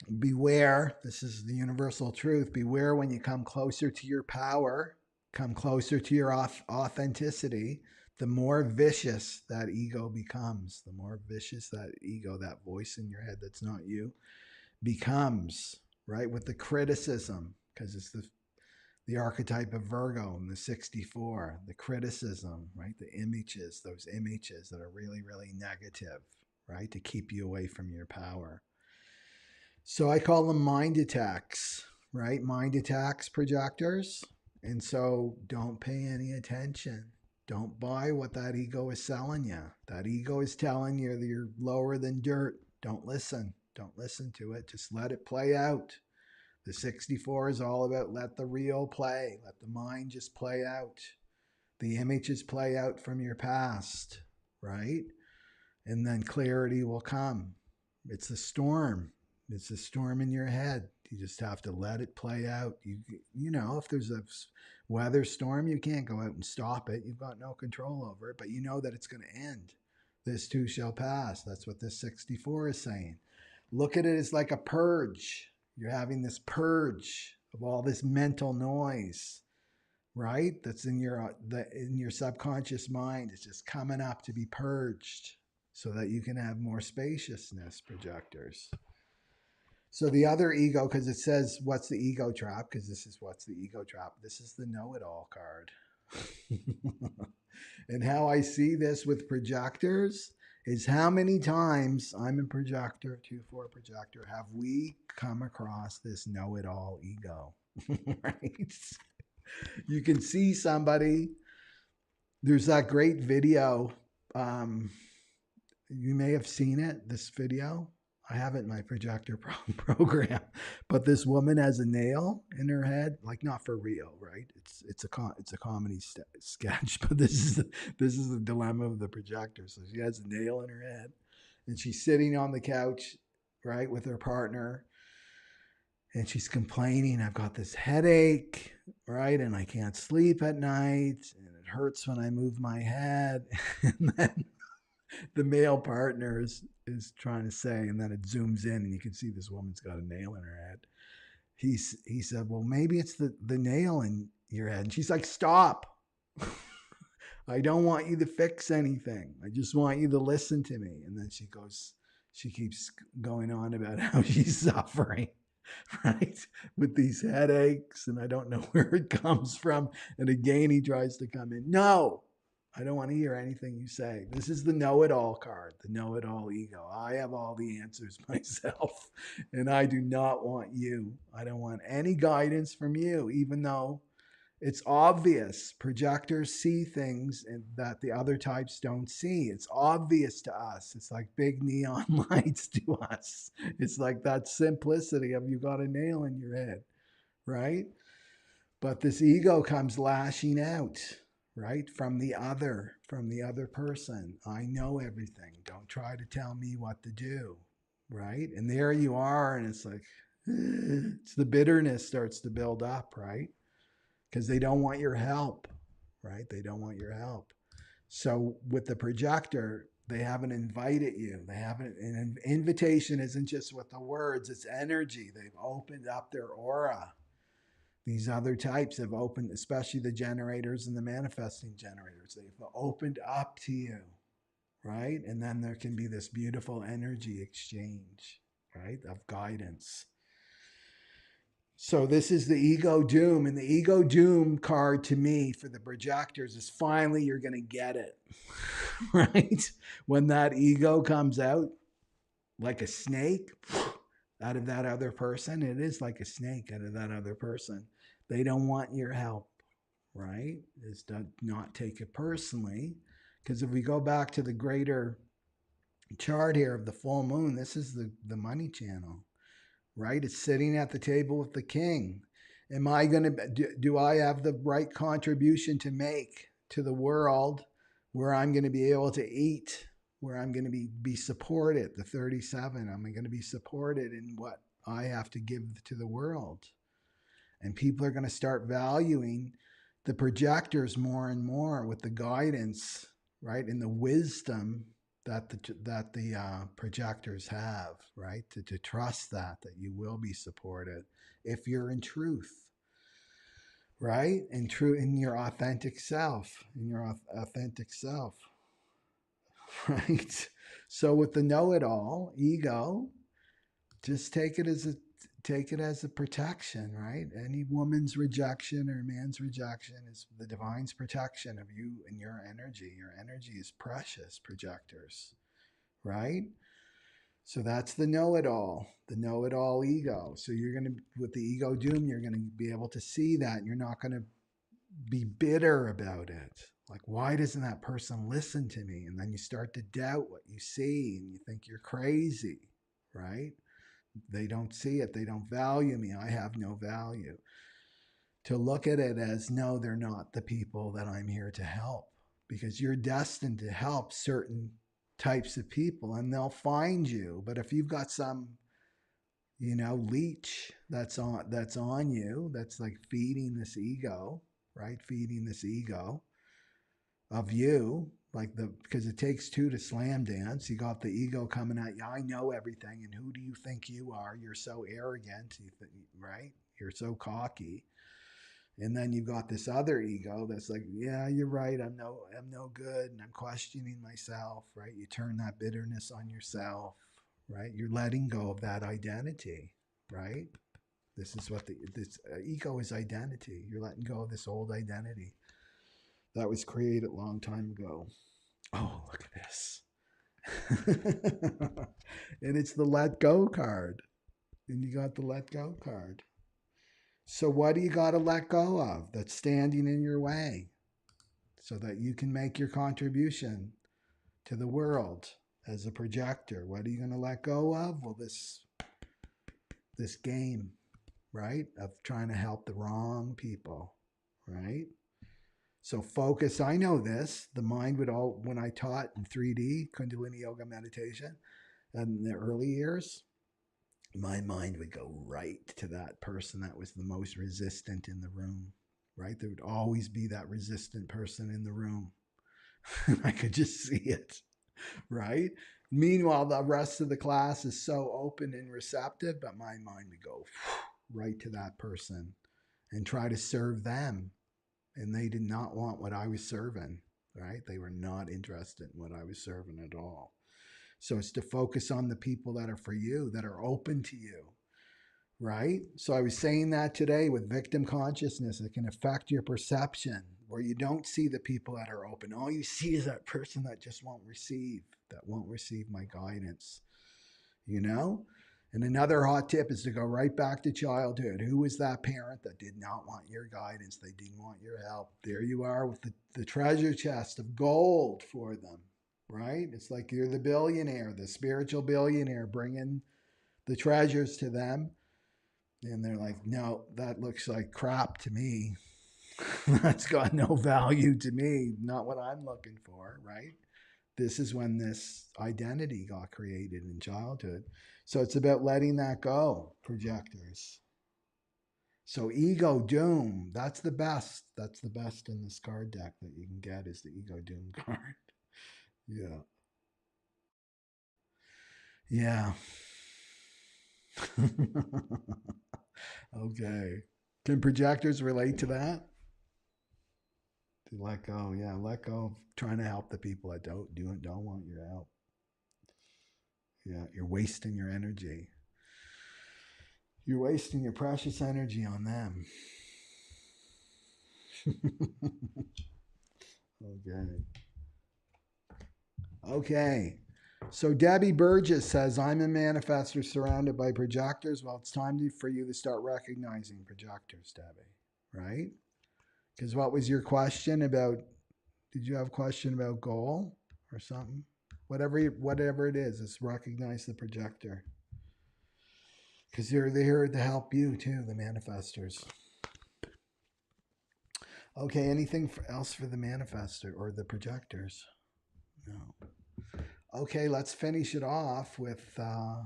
this is the universal truth, beware when you come closer to your power, come closer to your authenticity, the more vicious that ego becomes, the more vicious that ego, that voice in your head that's not you, becomes, right? With the criticism, because it's the archetype of Virgo and the 64, the criticism, right? The images, those images that are really, really negative, right? To keep you away from your power. So I call them mind attacks, right? Mind attacks, projectors. And so don't pay any attention. Don't buy what that ego is selling you. That ego is telling you that you're lower than dirt. Don't listen. Don't listen to it. Just let it play out. The 64 is all about let the real play. Let the mind just play out. The images play out from your past, right? And then clarity will come. It's a storm. It's a storm in your head. You just have to let it play out. If there's a weather storm, you can't go out and stop it. You've got no control over it, but you know that it's going to end. This too shall pass. That's what this 64 is saying. Look at it as like a purge. You're having this purge of all this mental noise, right? That's in your subconscious mind. It's just coming up to be purged so that you can have more spaciousness, projectors. So the other ego, because it says, what's the ego trap? Because this is what's the ego trap. This is the know-it-all card. And how I see this with projectors is how many times I'm a projector, 2-4 projector, have we come across this know-it-all ego, right? You can see somebody, there's that great video. You may have seen it, this video. I have it in my projector program, but this woman has a nail in her head, like not for real, right? It's a comedy sketch, but this is the dilemma of the projector. So she has a nail in her head, and she's sitting on the couch, right, with her partner, and she's complaining, I've got this headache, right, and I can't sleep at night, and it hurts when I move my head, and then the male partner is trying to say, and then it zooms in and you can see this woman's got a nail in her head. He said, well, maybe it's the nail in your head. And she's like, stop. I don't want you to fix anything. I just want you to listen to me. And then she keeps going on about how she's suffering, right? With these headaches, and I don't know where it comes from. And again, he tries to come in. No, I don't want to hear anything you say. This is the know-it-all card, the know-it-all ego. I have all the answers myself, and I do not want you. I don't want any guidance from you, even though It's obvious. Projectors see things that the other types don't see. It's obvious to us. It's like big neon lights to us. It's like that simplicity of you got a nail in your head, right? But this ego comes lashing out, right? From the other person. I know everything. Don't try to tell me what to do, right? And there you are, and it's like, it's the bitterness starts to build up, right? Because they don't want your help, right? They don't want your help. So with the projector, they haven't invited you. They haven't, an invitation isn't just with the words, it's energy. They've opened up their aura. These other types have opened, especially the generators and the manifesting generators, they've opened up to you, right? And then there can be this beautiful energy exchange, right? Of guidance. So this is the ego doom, and the ego doom card to me for the projectors is finally you're going to get it, right? When that ego comes out like a snake out of that other person, it is like a snake out of that other person. They don't want your help, right? Is to not take it personally, because if we go back to the greater chart here of the full moon, this is the money channel, right? It's sitting at the table with the king. Am I going to, do I have the right contribution to make to the world where I'm going to be able to eat, where I'm going to be supported, the 37, I'm going to be supported in what I have to give to the world. And people are going to start valuing the projectors more and more with the guidance, right? And the wisdom that the projectors have, right? To trust that you will be supported if you're in truth, right? And true in your authentic self, right? So with the know-it-all ego, just take it as a protection, right? Any woman's rejection or man's rejection is the divine's protection of you and your energy. Your energy is precious, projectors, right? So that's the know-it-all ego. So you're going to, with the ego doom, you're going to be able to see that, and you're not going to be bitter about it. Like, why doesn't that person listen to me? And then you start to doubt what you see, and you think you're crazy, right? They don't see it. They don't value me. I have no value. To look at it as, no, they're not the people that I'm here to help, because you're destined to help certain types of people and they'll find you. But if you've got some, leech that's on you, that's like feeding this ego, right? Feeding this ego of you, because it takes two to slam dance. You got the ego coming at you. I know everything, and who do you think you are? You're so arrogant, right? You're so cocky. And then you've got this other ego that's like, yeah, you're right. I'm no good, and I'm questioning myself, right? You turn that bitterness on yourself, right? You're letting go of that identity, right? This is what this ego is, identity. You're letting go of this old identity that was created a long time ago. Oh, look at this. And it's the let go card. And you got the let go card. So what do you got to let go of that's standing in your way so that you can make your contribution to the world as a projector? What are you going to let go of? Well, this game, right, of trying to help the wrong people, right? So focus. I know this. The mind would when I taught in 3D Kundalini Yoga meditation in the early years, my mind would go right to that person that was the most resistant in the room, right? There would always be that resistant person in the room. I could just see it, right? Meanwhile, the rest of the class is so open and receptive, but my mind would go right to that person and try to serve them. And they did not want what I was serving, right? They were not interested in what I was serving at all. So it's to focus on the people that are for you, that are open to you, right? So I was saying that today with victim consciousness, it can affect your perception where you don't see the people that are open. All you see is that person that just won't receive my guidance, And another hot tip is to go right back to childhood. Who was that parent that did not want your guidance? They didn't want your help. There you are with the treasure chest of gold for them, right? It's like you're the billionaire, the spiritual billionaire, bringing the treasures to them. And they're like, no, that looks like crap to me. That's got no value to me. Not what I'm looking for, right? This is when this identity got created in childhood. So it's about letting that go, projectors. So ego doom, that's the best. That's the best in this card deck that you can get is the ego doom card. Yeah. Yeah. Okay. Can projectors relate to that? To let go, yeah, let go of trying to help the people that don't want your help. Yeah, you're wasting your energy. You're wasting your precious energy on them. Okay. Okay. So Debbie Burgess says, I'm a manifestor surrounded by projectors. Well, it's time for you to start recognizing projectors, Debbie, right? Because what was your question about? Did you have a question about goal or something? Whatever it is, it's recognize the projector. Because they're here to help you too, the manifestors. Okay, anything else for the manifestor or the projectors? No. Okay, let's finish it off with the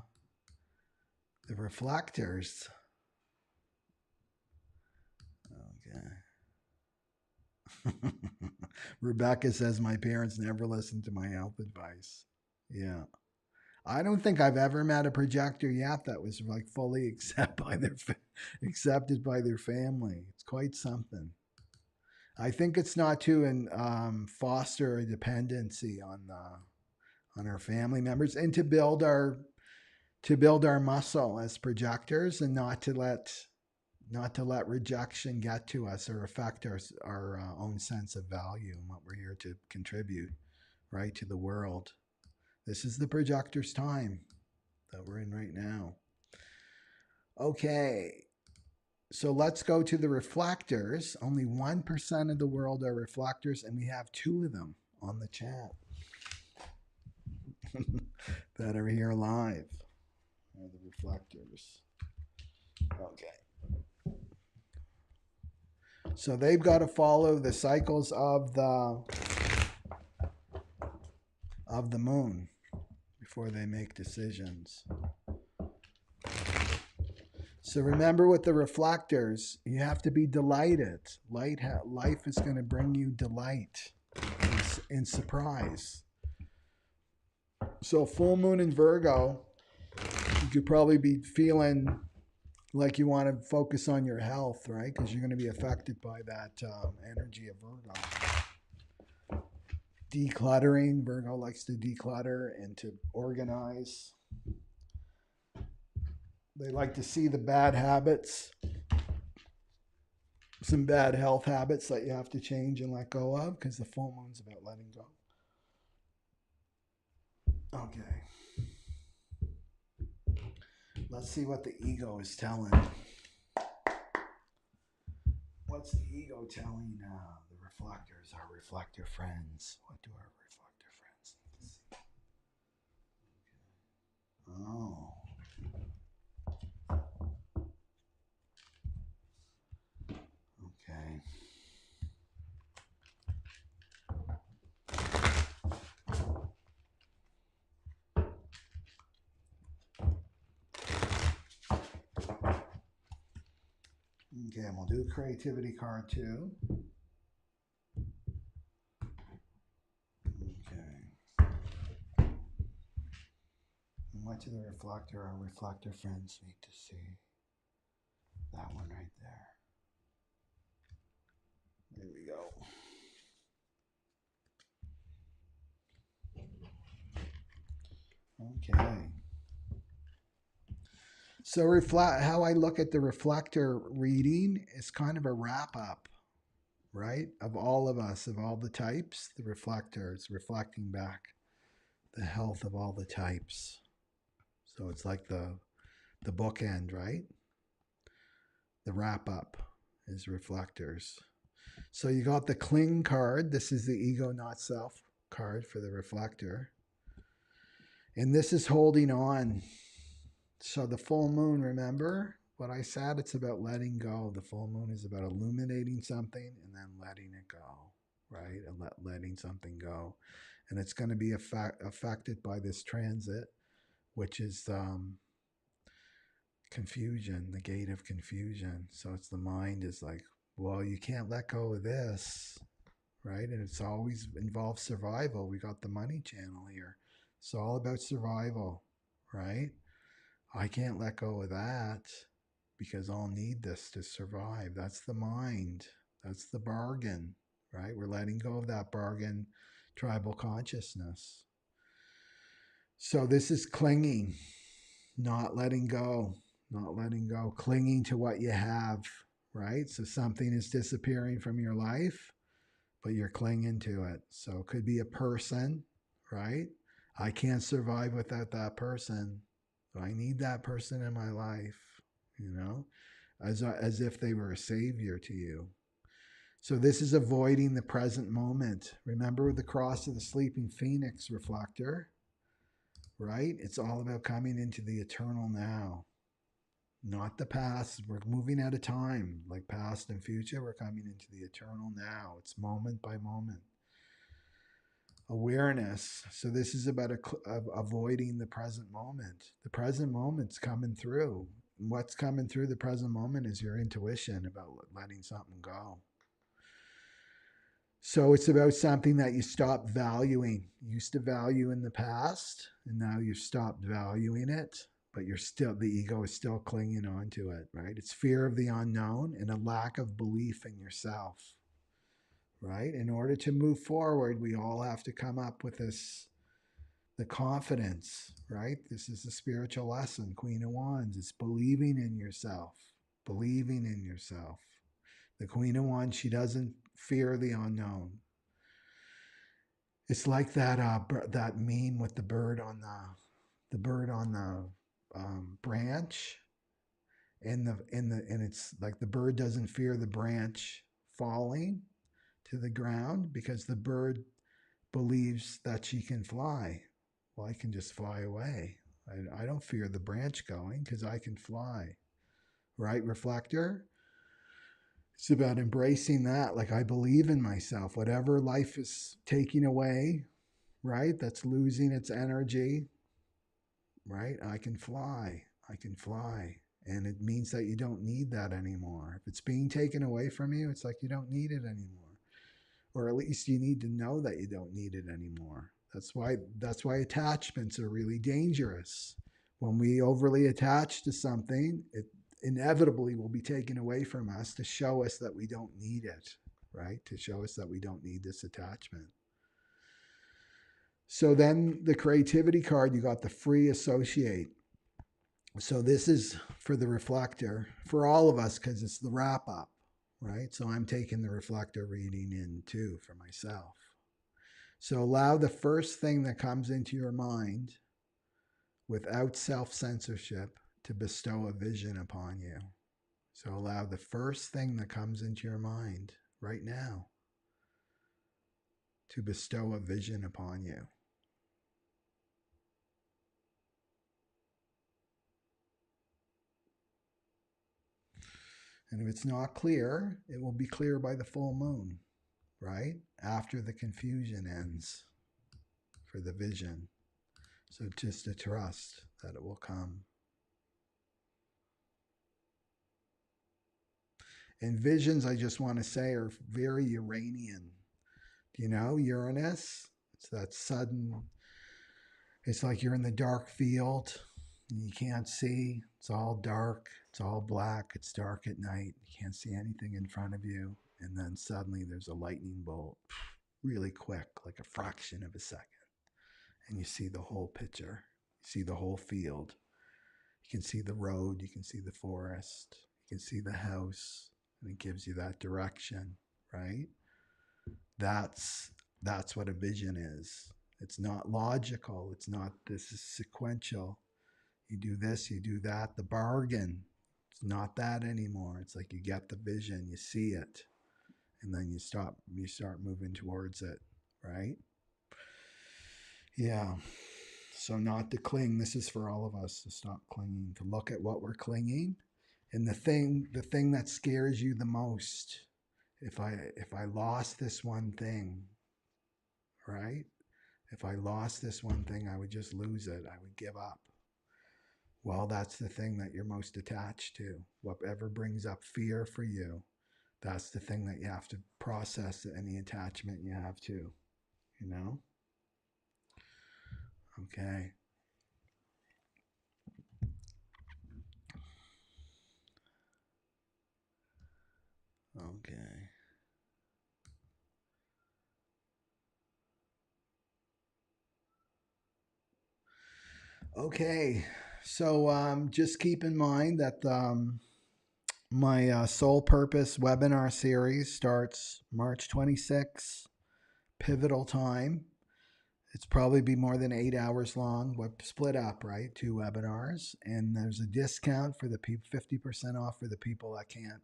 reflectors. Okay. Rebecca says, my parents never listened to my health advice. Yeah. I don't think I've ever met a projector yet that was like fully accepted by their family. It's quite something. I think it's not to foster a dependency on our family members and to build our muscle as projectors and not to let rejection get to us or affect our own sense of value and what we're here to contribute, right, to the world. This is the projector's time that we're in right now. Okay, so let's go to the reflectors. Only 1% of the world are reflectors, and we have 2 of them on the chat that are here live. Are the reflectors. Okay. So they've got to follow the cycles of the moon before they make decisions. So remember with the reflectors, you have to be delighted. Life is going to bring you delight and surprise. So full moon in Virgo, you could probably be feeling like you want to focus on your health, right? Because you're going to be affected by that energy of Virgo. Decluttering. Virgo likes to declutter and to organize. They like to see the bad habits, some bad health habits that you have to change and let go of because the full moon's about letting go. Okay. Let's see what the ego is telling. What's the ego telling the reflectors, our reflector friends? What do our reflector friends need to see? Oh. Okay. Okay, and we'll do a creativity card too. Okay. And what do the reflector, our reflector friends need to see? That one right there. There we go. Okay. So how I look at the reflector reading is kind of a wrap up, right? Of all of us, of all the types, the reflector is reflecting back the health of all the types. So it's like the the bookend, right? The wrap up is reflectors. So you got the cling card. This is the ego, not self card for the reflector. And this is holding on. So the full moon, remember what I said? It's about letting go. The full moon is about illuminating something and then letting it go, right? And letting something go. And it's going to be affected by this transit, which is confusion, the gate of confusion. So it's the mind is like, well, you can't let go of this, right? And it's always involves survival. We got the money channel here. It's all about survival, right? I can't let go of that because I'll need this to survive. That's the mind. That's the bargain, right? We're letting go of that bargain tribal consciousness. So this is clinging, not letting go, clinging to what you have, right? So something is disappearing from your life, but you're clinging to it. So it could be a person, right? I can't survive without that person. I need that person in my life, as if they were a savior to you. So this is avoiding the present moment. Remember the cross of the sleeping phoenix reflector, right? It's all about coming into the eternal now, not the past. We're moving out of time, like past and future. We're coming into the eternal now. It's moment by moment. Awareness. So this is about avoiding the present moment. The present moment's coming through. What's coming through the present moment is your intuition about letting something go. So it's about something that you stop valuing. You used to value in the past, and now you've stopped valuing it, but the ego is still clinging on to it, right? It's fear of the unknown and a lack of belief in yourself. Right? In order to move forward, we all have to come up with the confidence, right? This is the spiritual lesson, Queen of Wands. It's believing in yourself, believing in yourself. The Queen of Wands, she doesn't fear the unknown. It's like that meme with the bird on the branch, and it's like the bird doesn't fear the branch falling to the ground because the bird believes that she can fly. Well, I can just fly away. I don't fear the branch going because I can fly. Right, reflector? It's about embracing that. Like, I believe in myself. Whatever life is taking away, right, that's losing its energy, right? I can fly. I can fly. And it means that you don't need that anymore. If it's being taken away from you, it's like you don't need it anymore. Or at least you need to know that you don't need it anymore. That's why attachments are really dangerous. When we overly attach to something, it inevitably will be taken away from us to show us that we don't need it, right? To show us that we don't need this attachment. So then the creativity card, you got the free associate. So this is for the reflector, for all of us, because it's the wrap up, right? So I'm taking the reflector reading in too for myself. So allow the first thing that comes into your mind without self-censorship to bestow a vision upon you. So allow the first thing that comes into your mind right now to bestow a vision upon you. And if it's not clear, it will be clear by the full moon, right? After the confusion ends for the vision. So just to trust that it will come. And visions, I just want to say, are very Uranian. You know, Uranus, it's that sudden, it's like you're in the dark field and you can't see. It's all dark. It's all black. It's dark at night. You can't see anything in front of you. And then suddenly there's a lightning bolt, really quick, like a fraction of a second. And you see the whole picture. You see the whole field. You can see the road. You can see the forest. You can see the house. And it gives you that direction, right? That's what a vision is. It's not logical. It's not, this is sequential. You do this, you do that. The bargain. It's not that anymore. It's like you get the vision, you see it, and then you start moving towards it, right? Yeah. So not to cling. This is for all of us to stop clinging, to look at what we're clinging, and the thing that scares you the most. If I lost this one thing, right? If I lost this one thing, I would just lose it. I would give up. Well, that's the thing that you're most attached to. Whatever brings up fear for you, that's the thing that you have to process any attachment you have to, you know? Okay. Okay. Okay. So just keep in mind that my Soul Purpose webinar series starts March 26th, pivotal time. It's probably be more than 8 hours long. We're split up, right? 2 webinars, and there's a discount for the people, 50% off for the people that can't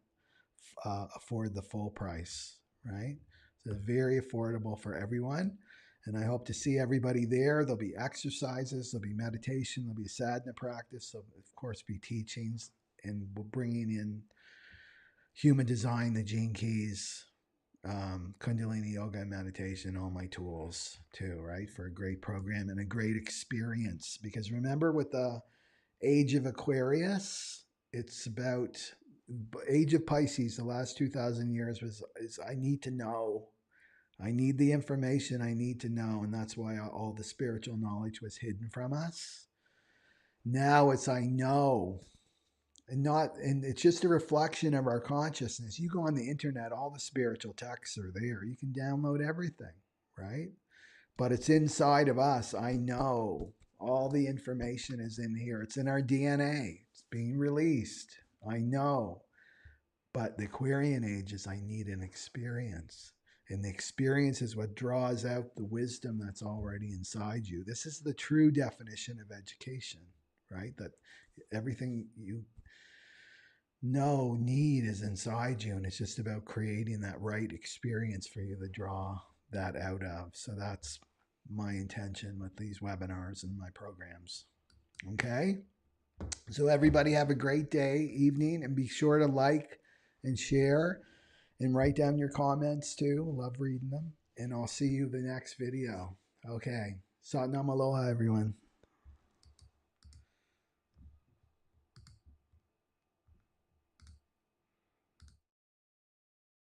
afford the full price, right? So it's very affordable for everyone. And I hope to see everybody there. There'll be exercises, there'll be meditation, there'll be sadhana practice, there'll, of course, be teachings, and we're bringing in human design, the gene keys, Kundalini yoga and meditation, all my tools too, right? For a great program and a great experience. Because remember, with the age of Aquarius, it's about age of Pisces. The last 2,000 years is I need to know. I need the information I need to know, and that's why all the spiritual knowledge was hidden from us. Now it's I know. And it's just a reflection of our consciousness. You go on the internet, all the spiritual texts are there. You can download everything, right? But it's inside of us. I know all the information is in here. It's in our DNA. It's being released. I know. But the Aquarian age is I need an experience. And the experience is what draws out the wisdom that's already inside you. This is the true definition of education, right? That everything you need is inside you, and it's just about creating that right experience for you to draw that out of. So that's my intention with these webinars and my programs. Okay, so everybody have a great day, evening, and be sure to like and share and write down your comments too. Love reading them, and I'll see you the next video. Okay, Satnam Aloha, everyone.